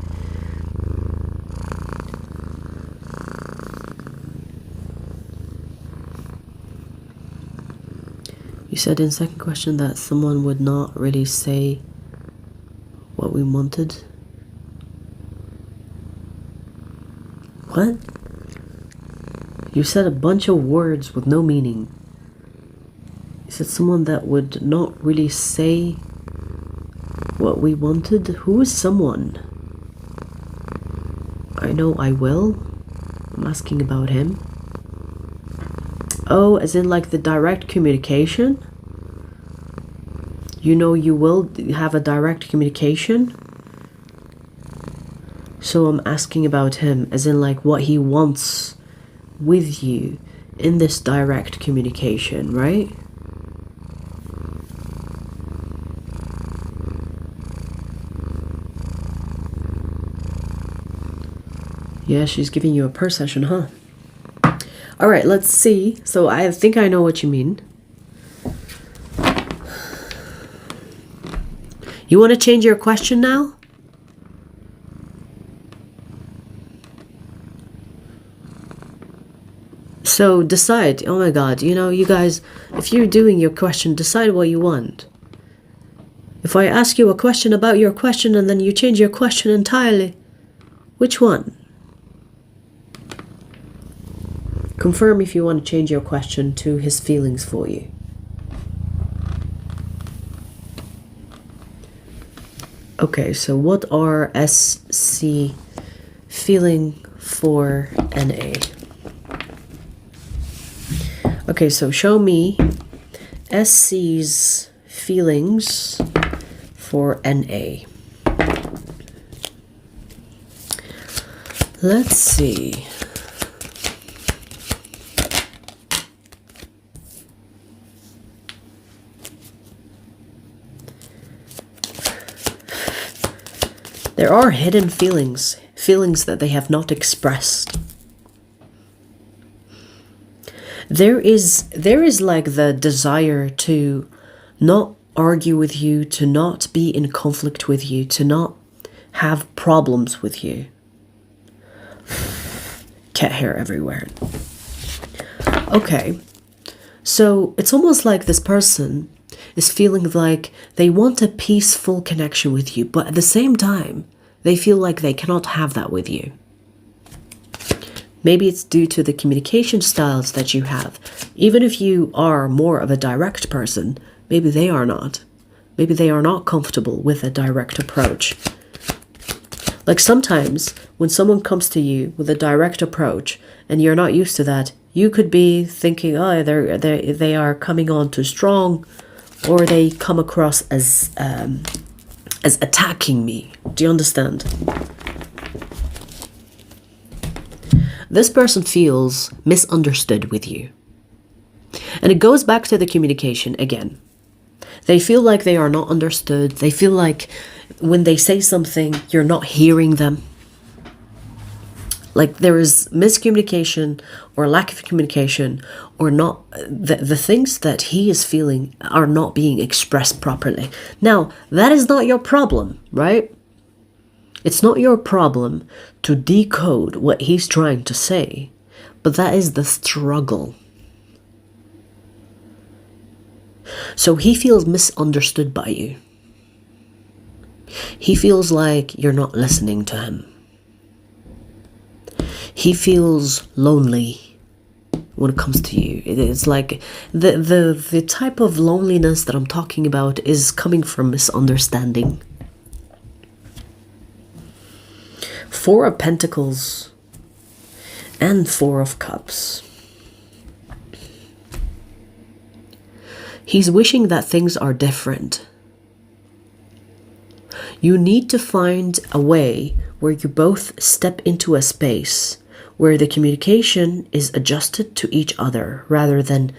You said in second question that someone would not really say what we wanted. What? You said a bunch of words with no meaning. You said someone that would not really say what we wanted. Who is someone? I know I will. I'm asking about him. Oh, as in like the direct communication? You know you will have a direct communication? So I'm asking about him, as in like what he wants with you in this direct communication, right? Yeah, she's giving you a per session, huh? All right, let's see. So I think I know what you mean. You want to change your question now? So decide. Oh my God, you know, you guys, if you're doing your question, decide what you want. If I ask you a question about your question and then you change your question entirely, which one? Confirm if you want to change your question to his feelings for you. Okay, so what are SC feeling for NA? Okay, so show me SC's feelings for NA. Let's see. There are hidden feelings, feelings that they have not expressed. There is like the desire to not argue with you, to not be in conflict with you, to not have problems with you. Cat hair everywhere. Okay, so it's almost like this person is feeling like they want a peaceful connection with you, but at the same time, they feel like they cannot have that with you. Maybe it's due to the communication styles that you have. Even if you are more of a direct person, maybe they are not. Maybe they are not comfortable with a direct approach. Like sometimes when someone comes to you with a direct approach and you're not used to that, you could be thinking, oh, they are coming on too strong, or they come across as attacking me. Do you understand? This person feels misunderstood with you. And it goes back to the communication again. They feel like they are not understood. They feel like when they say something, you're not hearing them. Like there is miscommunication or lack of communication, or not, the things that he is feeling are not being expressed properly. Now, that is not your problem, right? It's not your problem to decode what he's trying to say, but that is the struggle. So he feels misunderstood by you. He feels like you're not listening to him. He feels lonely when it comes to you. It's like the type of loneliness that I'm talking about is coming from misunderstanding. Four of Pentacles and Four of Cups. He's wishing that things are different. You need to find a way where you both step into a space where the communication is adjusted to each other, rather than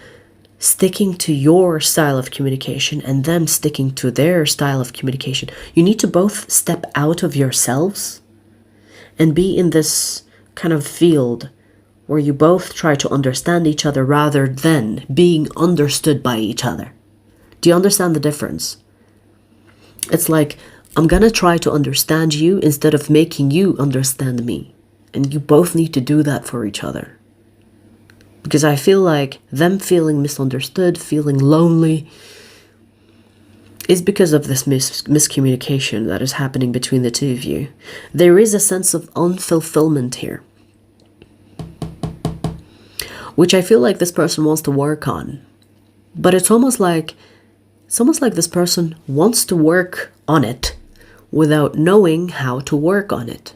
sticking to your style of communication and them sticking to their style of communication. You need to both step out of yourselves and be in this kind of field where you both try to understand each other rather than being understood by each other. Do you understand the difference? It's like, I'm gonna try to understand you instead of making you understand me. And you both need to do that for each other. Because I feel like them feeling misunderstood, feeling lonely, is because of this miscommunication that is happening between the two of you. There is a sense of unfulfillment here, which I feel like this person wants to work on. But it's almost like this person wants to work on it without knowing how to work on it.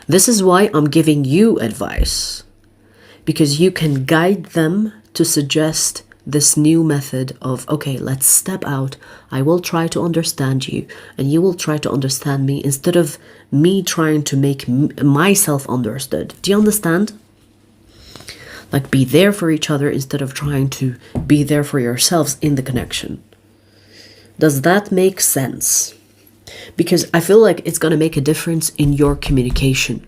This is why I'm giving you advice, because you can guide them to suggest this new method of, okay, let's step out. I will try to understand you and you will try to understand me, instead of me trying to make myself understood. Do you understand? Like, be there for each other instead of trying to be there for yourselves in the connection. Does that make sense? Because I feel like it's going to make a difference in your communication.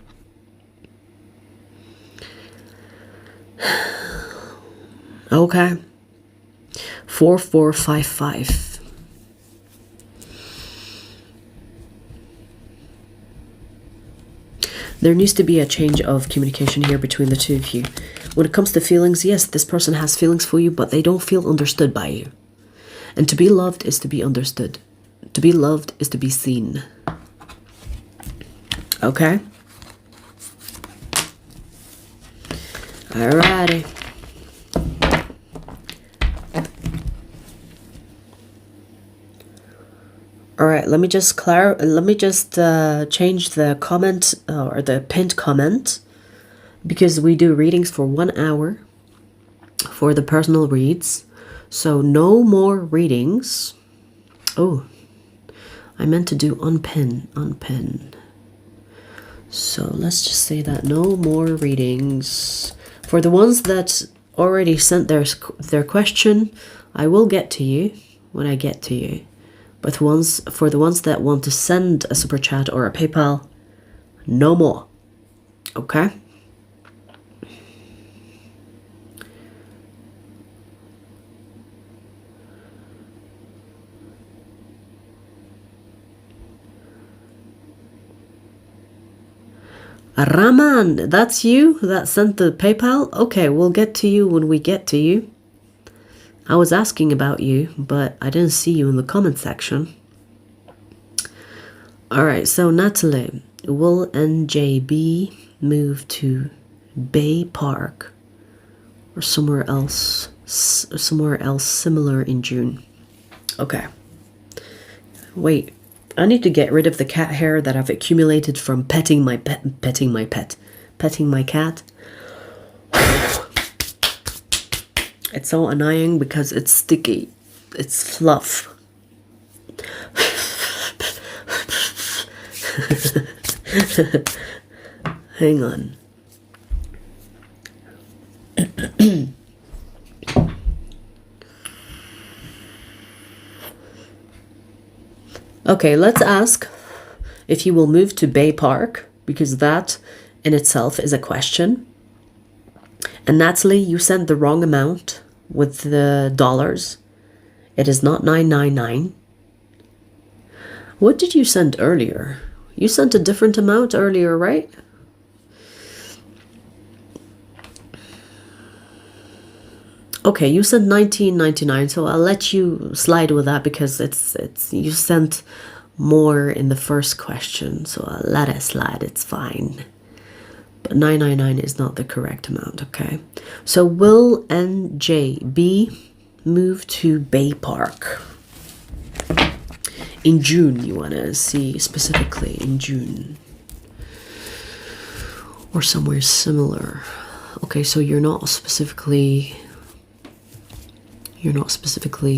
Okay. 4455. There needs to be a change of communication here between the two of you. When it comes to feelings, yes, this person has feelings for you, but they don't feel understood by you. And to be loved is to be understood. To be loved is to be seen. Okay? Alrighty. Alright, let me just change the comment or the pinned comment, because we do readings for 1 hour for the personal reads. So no more readings. Oh, I meant to do unpin. So let's just say that no more readings. For the ones that already sent their question, I will get to you when I get to you. But for the ones that want to send a super chat or a PayPal, no more. Okay? Raman, that's you that sent the PayPal? Okay, we'll get to you when we get to you. I was asking about you, but I didn't see you in the comment section. Alright, so Natalie, will NJB move to Bay Park or somewhere else similar in June? Okay. Wait, I need to get rid of the cat hair that I've accumulated from petting my cat. It's so annoying because it's sticky. It's fluff. Hang on. Okay, let's ask if you will move to Bay Park, because that in itself is a question. And Natalie, you sent the wrong amount with the dollars. It is not 999. What did you send earlier? You sent a different amount earlier, right? Okay, you sent 1999, so I'll let you slide with that because it's you sent more in the first question, so I'll let it slide, it's fine. But 999 is not the correct amount, okay? So will NJB move to Bay Park? In June, you want to see specifically in June. Or somewhere similar. Okay, so you're not specifically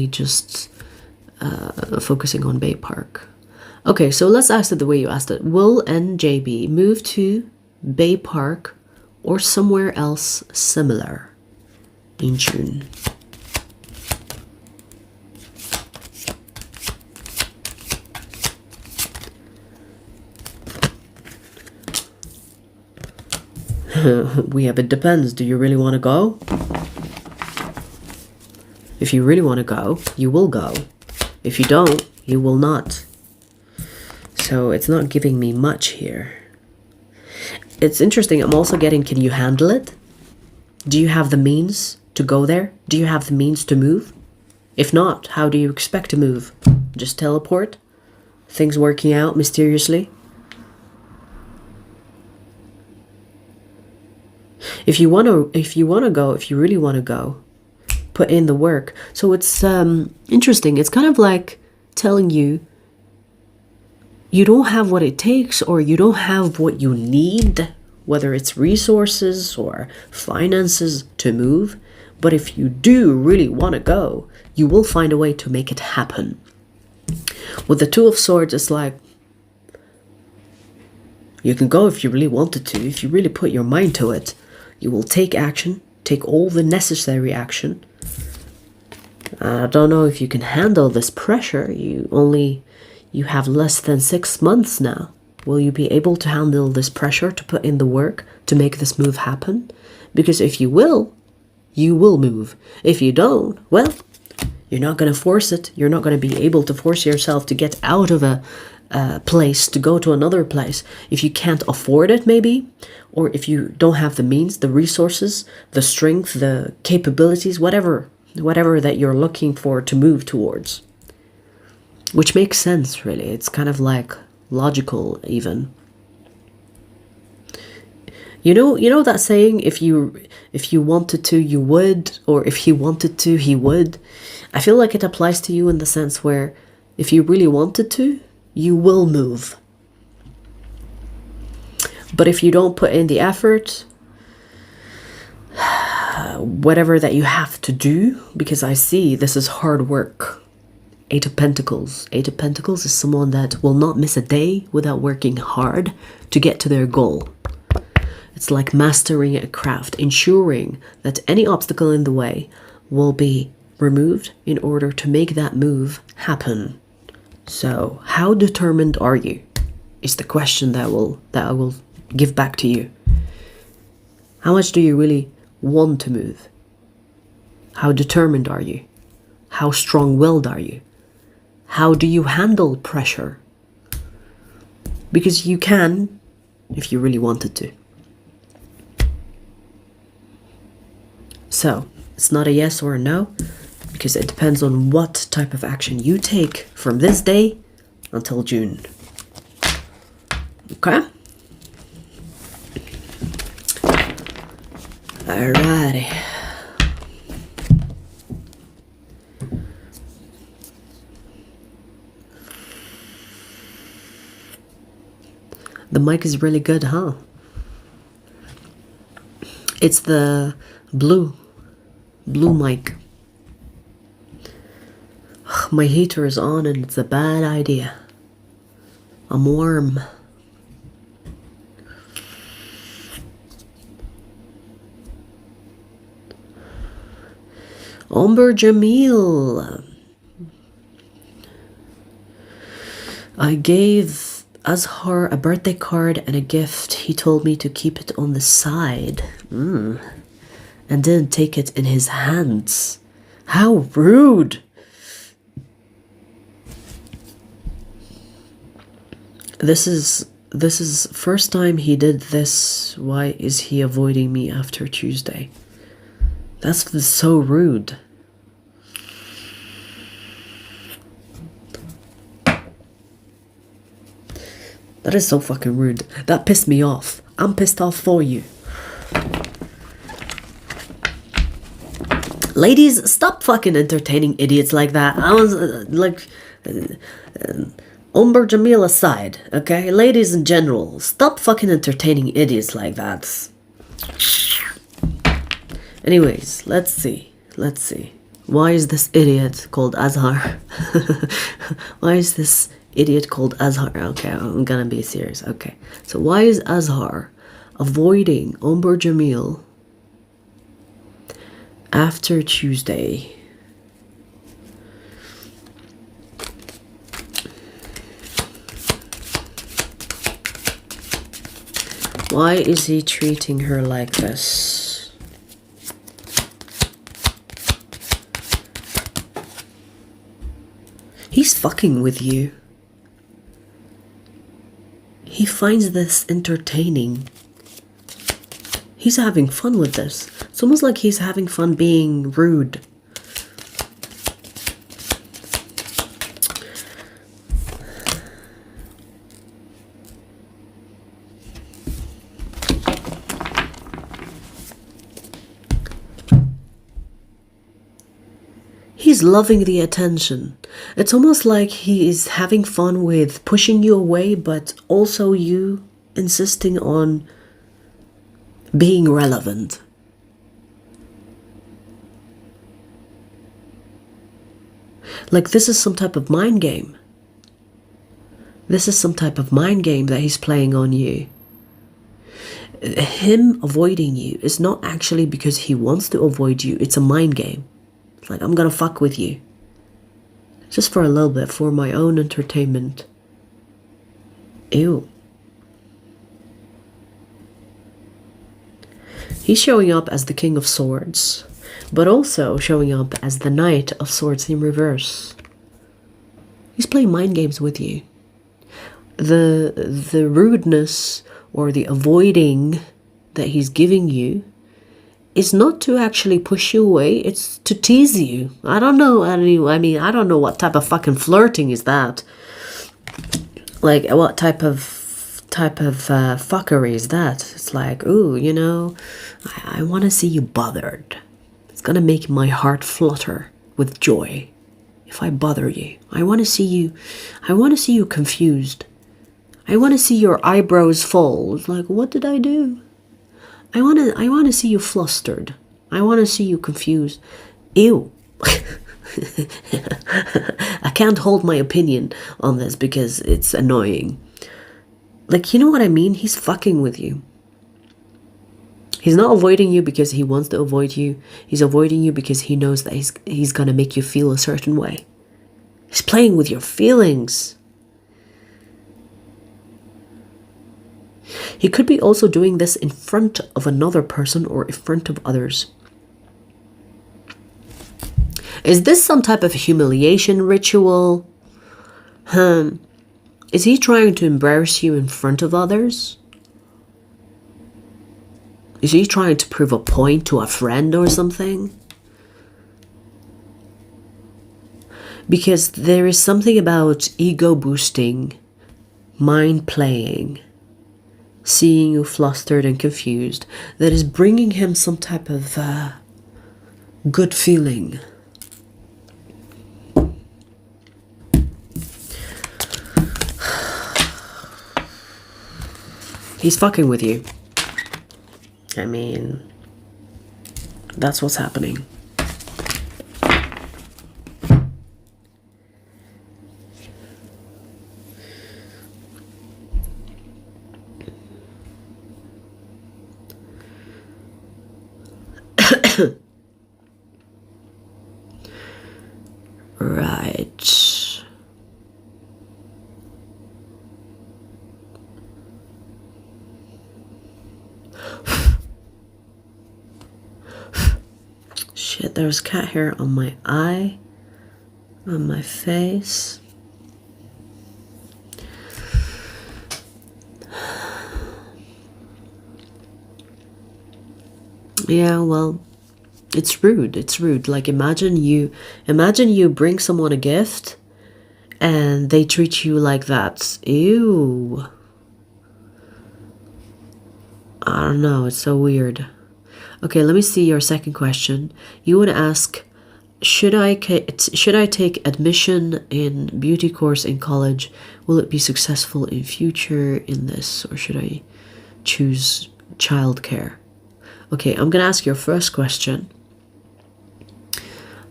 just focusing on Bay Park. Okay, so let's ask it the way you asked it. Will NJB move to Bay Park or somewhere else similar in June? We have it depends. Do you really want to go? If you really want to go, you will go. If you don't, you will not. So it's not giving me much here. It's interesting. I'm also getting, can you handle it? Do you have the means to go there? Do you have the means to move? If not, how do you expect to move? Just teleport? Things working out mysteriously? If you really want to go, put in the work. So it's interesting. It's kind of like telling you you don't have what it takes, or you don't have what you need, whether it's resources or finances to move. But if you do really want to go, you will find a way to make it happen. With the Two of Swords, it's like you can go if you really wanted to. If you really put your mind to it, you will take action, take all the necessary action. I don't know if you can handle this pressure. You have less than 6 months now. Will you be able to handle this pressure to put in the work to make this move happen? Because if you will, you will move. If you don't, well, you're not going to force it. You're not going to be able to force yourself to get out of a place to go to another place. If you can't afford it, maybe, or if you don't have the means, the resources, the strength, the capabilities, whatever that you're looking for to move towards. Which makes sense, really. It's kind of like logical, even. You know that saying, if you wanted to, you would, or if he wanted to, he would. I feel like it applies to you in the sense where if you really wanted to, you will move. But if you don't put in the effort, whatever that you have to do, because I see this is hard work. Eight of Pentacles. Eight of Pentacles is someone that will not miss a day without working hard to get to their goal. It's like mastering a craft, ensuring that any obstacle in the way will be removed in order to make that move happen. So, how determined are you? Is the question that I will give back to you. How much do you really want to move? How determined are you? How strong-willed are you? How do you handle pressure? Because you can, if you really wanted to. So, it's not a yes or a no, because it depends on what type of action you take from this day until June. Okay? Alrighty. The mic is really good, huh? It's the blue mic. My heater is on and it's a bad idea. I'm warm. Omber Jamil. I gave Azhar a birthday card and a gift. He told me to keep it on the side. And didn't take it in his hands. How rude. This is first time he did this. Why is he avoiding me after Tuesday? That's so rude. That is so fucking rude. That pissed me off. I'm pissed off for you. Ladies, stop fucking entertaining idiots like that. I was Umber Jamil aside, okay? Ladies in general, stop fucking entertaining idiots like that. Anyways, let's see. Why is this idiot called Azhar? Why is this idiot called Azhar? Okay, I'm gonna be serious. Okay, so why is Azhar avoiding Umber Jamil after Tuesday? Why is he treating her like this? He's fucking with you. He finds this entertaining. He's having fun with this. It's almost like he's having fun being rude. He's loving the attention. It's almost like he is having fun with pushing you away, but also you insisting on being relevant. Like this is some type of mind game. This is some type of mind game that he's playing on you. Him avoiding you is not actually because he wants to avoid you. It's a mind game. It's like, I'm gonna fuck with you. Just for a little bit, for my own entertainment. Ew. He's showing up as the King of Swords, but also showing up as the Knight of Swords in reverse. He's playing mind games with you. The rudeness or the avoiding that he's giving you is not to actually push you away, it's to tease you. I don't know, I don't know what type of fucking flirting is that. Like, what type of fuckery is that? It's like, ooh, you know, I want to see you bothered. It's gonna make my heart flutter with joy if I bother you. I want to see you confused. I want to see your eyebrows fall. It's like, what did I do? I want to see you flustered. I want to see you confused. Ew. I can't hold my opinion on this because it's annoying. Like, you know what I mean? He's fucking with you. He's not avoiding you because he wants to avoid you. He's avoiding you because he knows that he's gonna make you feel a certain way. He's playing with your feelings. He could be also doing this in front of another person or in front of others. Is this some type of humiliation ritual? Is he trying to embarrass you in front of others? Is he trying to prove a point to a friend or something? Because there is something about ego boosting, mind playing, seeing you flustered and confused, that is bringing him some type of good feeling. He's fucking with you. I mean, that's what's happening. Right. Shit, there's cat hair on my eye, on my face. Yeah, well, it's rude. It's rude. Like imagine you bring someone a gift and they treat you like that. Ew. I don't know, it's so weird. Okay, let me see your second question. You want to ask, should I take admission in beauty course in college? Will it be successful in future in this, or should I choose childcare? Okay, I'm gonna ask your first question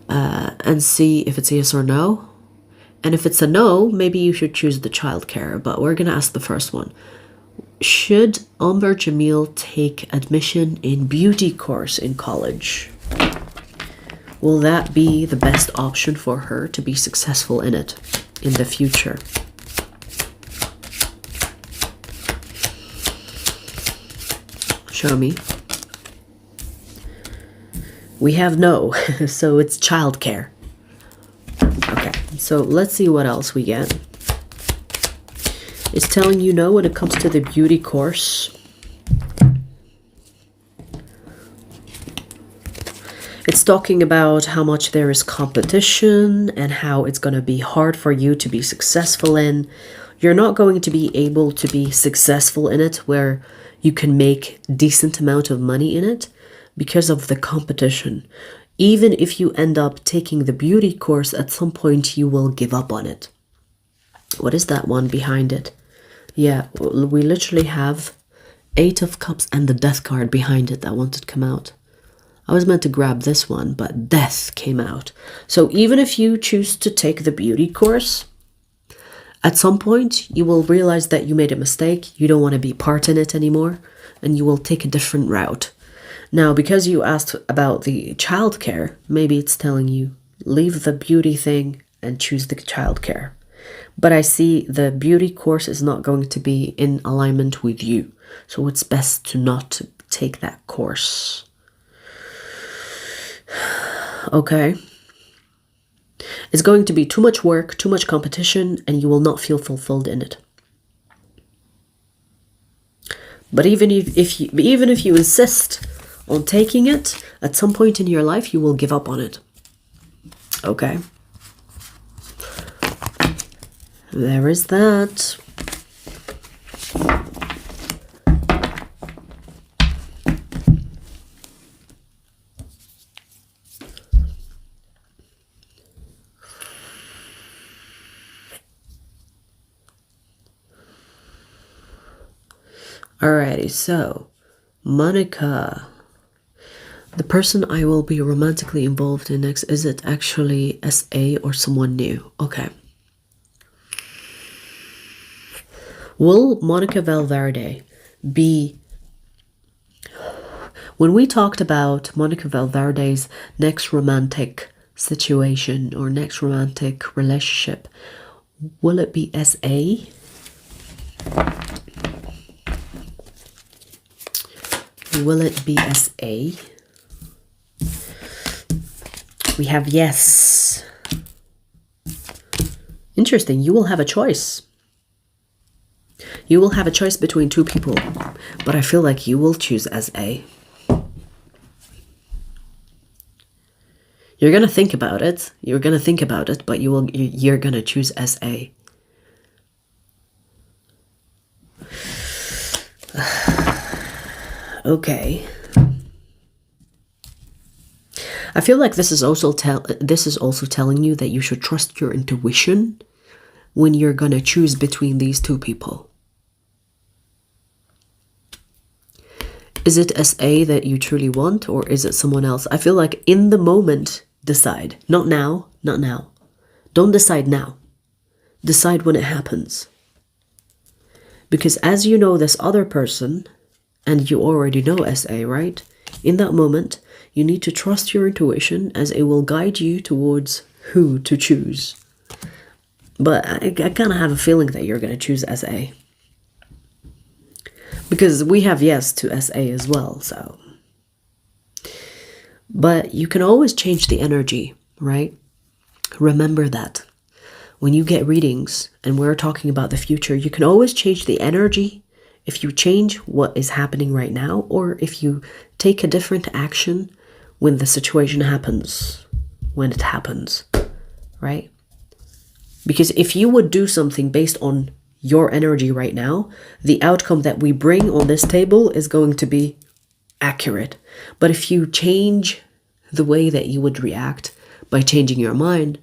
and see if it's a yes or no. And if it's a no, maybe you should choose the childcare, but we're gonna ask the first one. Should Amber Jamil take admission in beauty course in college? Will that be the best option for her to be successful in it in the future? Show me. We have no, so it's childcare. Okay, so let's see what else we get. It's telling you no when it comes to the beauty course. It's talking about how much there is competition and how it's going to be hard for you to be successful in. You're not going to be able to be successful in it where you can make decent amount of money in it because of the competition. Even if you end up taking the beauty course, at some point you will give up on it. What is that one behind it? Yeah, we literally have 8 of Cups and the Death card behind it that wanted to come out. I was meant to grab this one, but Death came out. So even if you choose to take the beauty course, at some point you will realize that you made a mistake. You don't want to be part in it anymore, and you will take a different route. Now, because you asked about the childcare, maybe it's telling you leave the beauty thing and choose the childcare. But I see the beauty course is not going to be in alignment with you. So it's best to not take that course. Okay. It's going to be too much work, too much competition, and you will not feel fulfilled in it. But even if you insist on taking it, at some point in your life you will give up on it. Okay. There is that. Alrighty, so Monica, the person I will be romantically involved in next, is it actually SA or someone new? Okay. Will Monica Valverde be... When we talked about Monica Valverde's next romantic situation or next romantic relationship, will it be SA? Will it be SA? We have yes. Interesting. You will have a choice. You will have a choice between 2 people, but I feel like you will choose SA. You're gonna think about it. You're gonna think about it, but you're gonna choose SA. Okay. I feel like this is also telling you that you should trust your intuition when you're gonna choose between these 2 people. Is it SA that you truly want, or is it someone else? I feel like in the moment, decide. Not now, not now. Don't decide now. Decide when it happens. Because as you know this other person, and you already know SA, right? In that moment, you need to trust your intuition as it will guide you towards who to choose. But I kind of have a feeling that you're going to choose SA. Because we have yes to SA as well, so. But you can always change the energy, right? Remember that. When you get readings and we're talking about the future, you can always change the energy if you change what is happening right now, or if you take a different action when the situation happens, when it happens, right? Because if you would do something based on your energy right now, the outcome that we bring on this table is going to be accurate. But if you change the way that you would react by changing your mind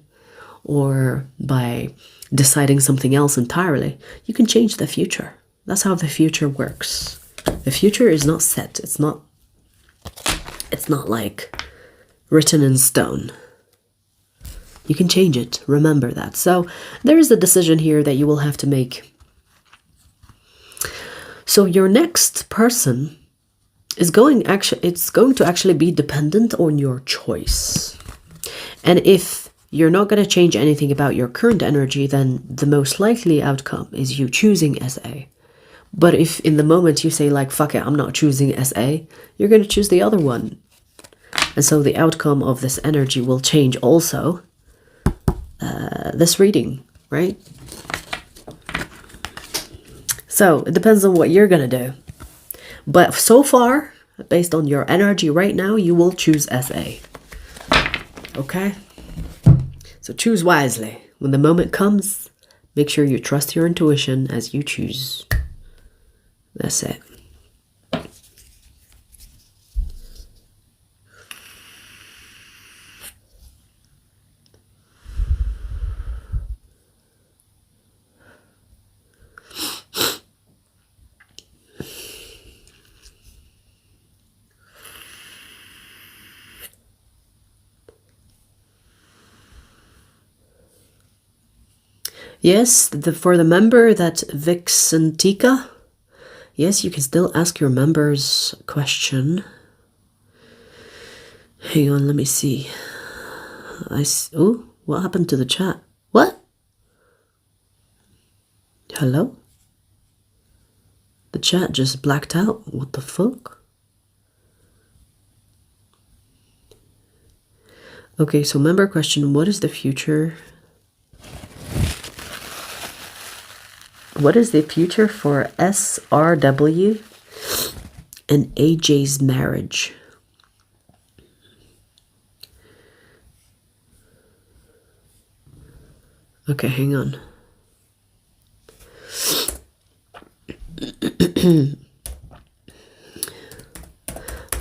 or by deciding something else entirely, you can change the future. That's how the future works. The future is not set. It's not like written in stone. You can change it. Remember that. So there is a decision here that you will have to make. So your next person is going to actually be dependent on your choice. And if you're not going to change anything about your current energy, then the most likely outcome is you choosing SA. But if in the moment you say like, fuck it, I'm not choosing SA, you're going to choose the other one. And so the outcome of this energy will change also. This reading, right? So it depends on what you're gonna do. But so far, based on your energy right now, you will choose SA. Okay? So choose wisely. When the moment comes, make sure you trust your intuition as you choose. That's it. Yes, for the member that Vixentica, yes, you can still ask your members a question. Hang on, let me see. Oh, what happened to the chat? What? Hello? The chat just blacked out. What the fuck? Okay, so member question, what is the future? What is the future for SRW and AJ's marriage? Okay, hang on.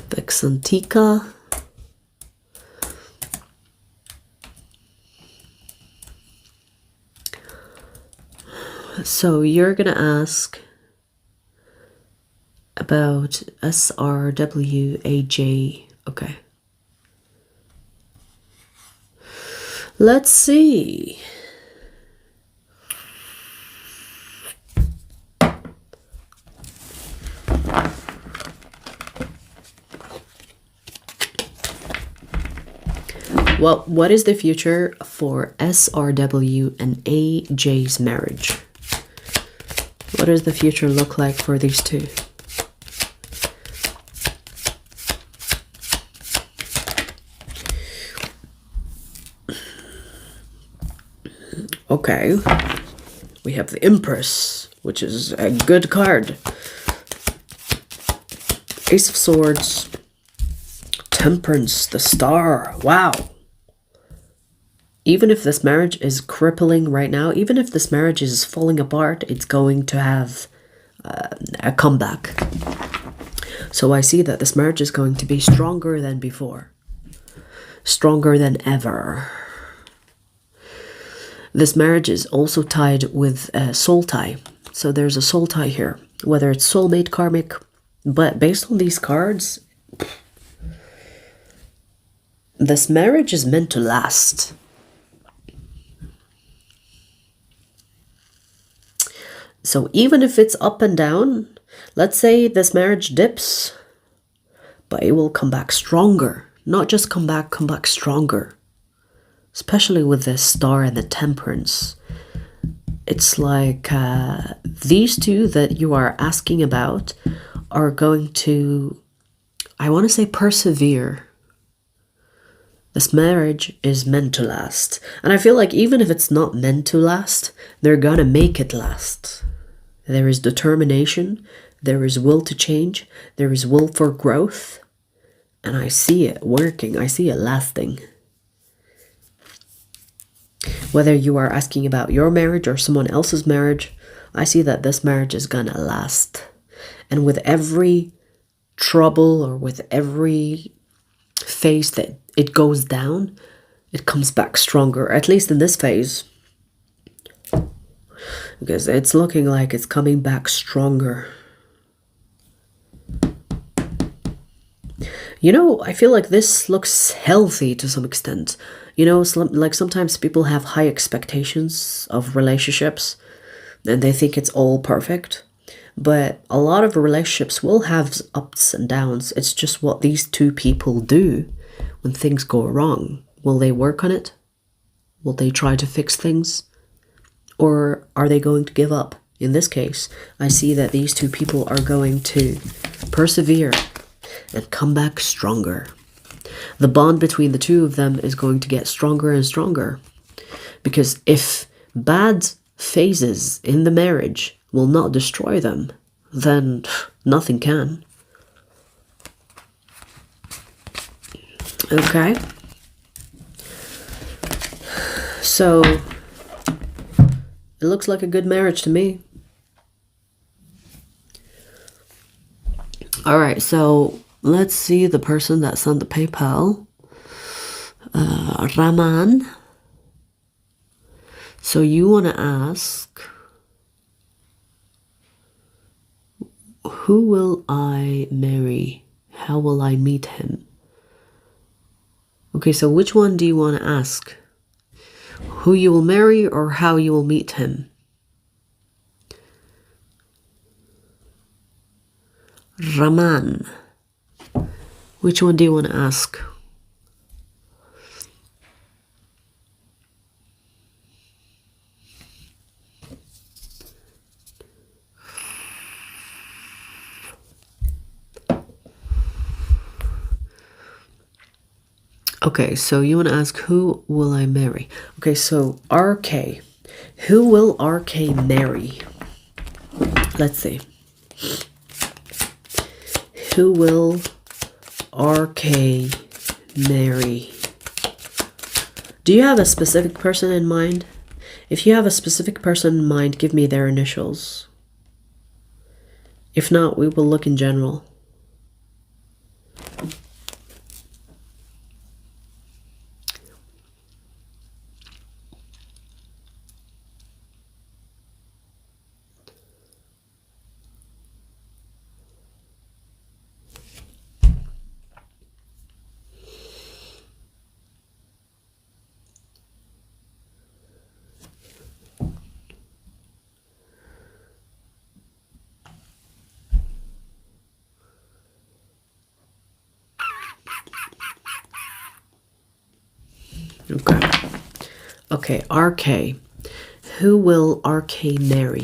Vexantica. So you're gonna ask about SRWAJ. Okay. Let's see. Well, what is the future for SRW and AJ's marriage? What does the future look like for these two? Okay, we have the Empress, which is a good card. Ace of Swords, Temperance, the Star. Wow. Even if this marriage is crippling right now, even if this marriage is falling apart, it's going to have a comeback. So I see that this marriage is going to be stronger than before. Stronger than ever. This marriage is also tied with a soul tie. So there's a soul tie here. Whether it's soulmate, karmic, But based on these cards, this marriage is meant to last. So even if it's up and down, let's say this marriage dips, but it will come back stronger. Not just come back stronger. Especially with the Star and the Temperance. It's like these two that you are asking about are going to, I want to say, persevere. This marriage is meant to last. And I feel like even if it's not meant to last, they're gonna make it last. There is determination, there is will to change, there is will for growth, and I see it working, I see it lasting. Whether you are asking about your marriage or someone else's marriage, I see that this marriage is gonna last. And with every trouble or with every phase that it goes down, it comes back stronger, at least in this phase. Because it's looking like it's coming back stronger. You know, I feel like this looks healthy to some extent. You know, like sometimes people have high expectations of relationships and they think it's all perfect. But a lot of relationships will have ups and downs. It's just what these two people do when things go wrong. Will they work on it? Will they try to fix things? Or are they going to give up? In this case, I see that these two people are going to persevere and come back stronger. The bond between the two of them is going to get stronger and stronger. Because if bad phases in the marriage will not destroy them, then nothing can. Okay. So, it looks like a good marriage to me. Alright, so let's see the person that sent the PayPal. Raman. So you want to ask, who will I marry? How will I meet him? Okay, so which one do you want to ask? Who you will marry or how you will meet him? Raman. Which one do you want to ask? Okay, so you want to ask, who will I marry? Okay, so RK. Who will RK marry? Let's see. Who will RK marry? Do you have a specific person in mind? If you have a specific person in mind, give me their initials. If not, we will look in general. Okay, RK. Who will RK marry?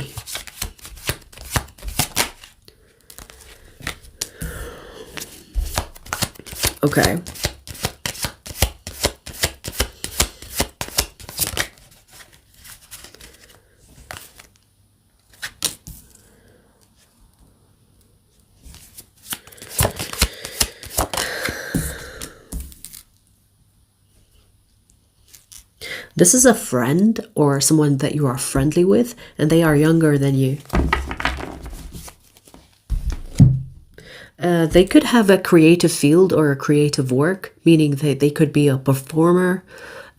Okay. This is a friend or someone that you are friendly with, and they are younger than you. They could have a creative field or a creative work, meaning they could be a performer,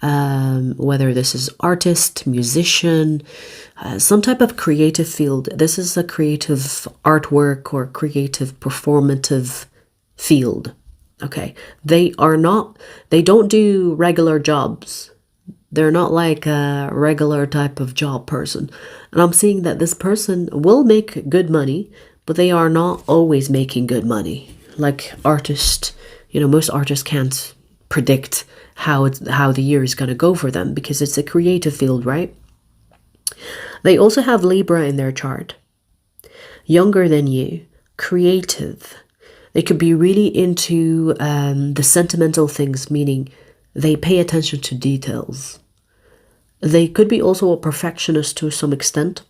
whether this is artist, musician, some type of creative field. This is a creative artwork or creative performative field. Okay, they don't do regular jobs. They're not like a regular type of job person. And I'm seeing that this person will make good money, but they are not always making good money. Like artists, you know, most artists can't predict how the year is going to go for them because it's a creative field, right? They also have Libra in their chart. Younger than you, creative. They could be really into the sentimental things, meaning they pay attention to details. They could be also a perfectionist to some extent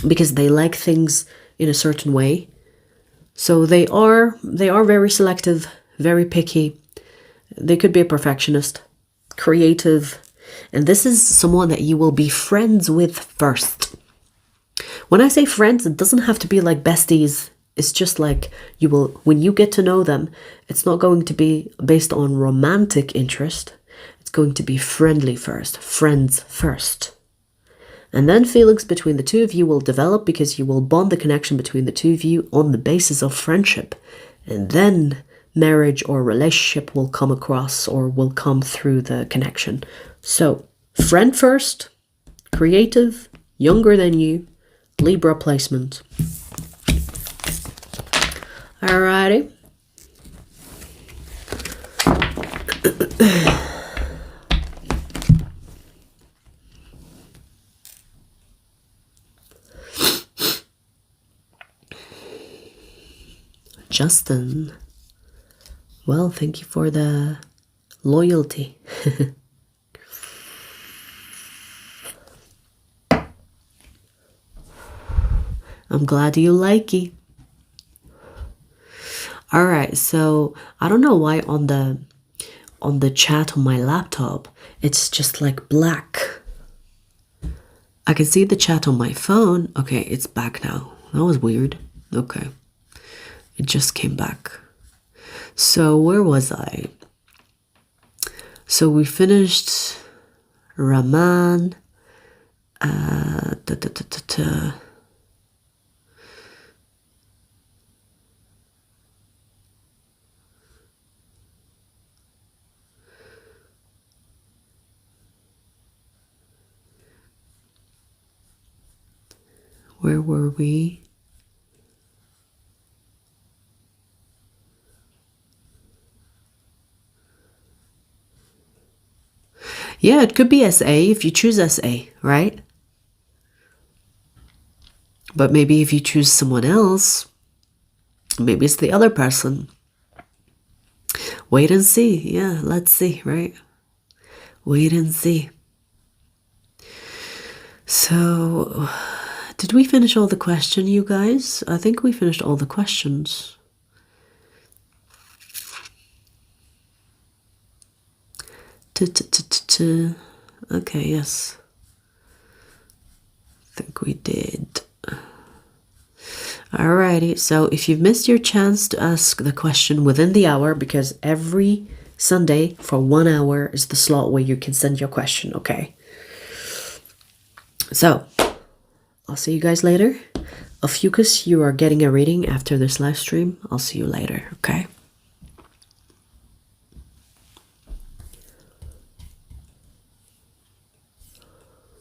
because they like things in a certain way. So they are very selective, very picky. They could be a perfectionist, creative, and this is someone that you will be friends with first. When I say friends, it doesn't have to be like besties. It's just like when you get to know them, it's not going to be based on romantic interest. It's going to be friendly first, friends first. And then feelings between the two of you will develop because you will bond the connection between the two of you on the basis of friendship. And then marriage or relationship will come across or will come through the connection. So, friend first, creative, younger than you, Libra placement. Alrighty. Justin. Well, thank you for the loyalty. I'm glad you like it. All right, so I don't know why on the chat on my laptop it's just like black. I can see the chat on my phone. Okay, it's back now. That was weird. Okay, it just came back. So where was I? So we finished Raman. Where were we? Yeah, it could be SA if you choose SA, right? But maybe if you choose someone else, maybe it's the other person. Wait and see. Yeah, let's see, right? Wait and see. So, did we finish all the questions, you guys? I think we finished all the questions. Okay, yes. I think we did. Alrighty, so if you've missed your chance to ask the question within the hour, because every Sunday for 1 hour is the slot where you can send your question, okay? So, I'll see you guys later. Ophiuchus, you are getting a reading after this live stream. I'll see you later, okay?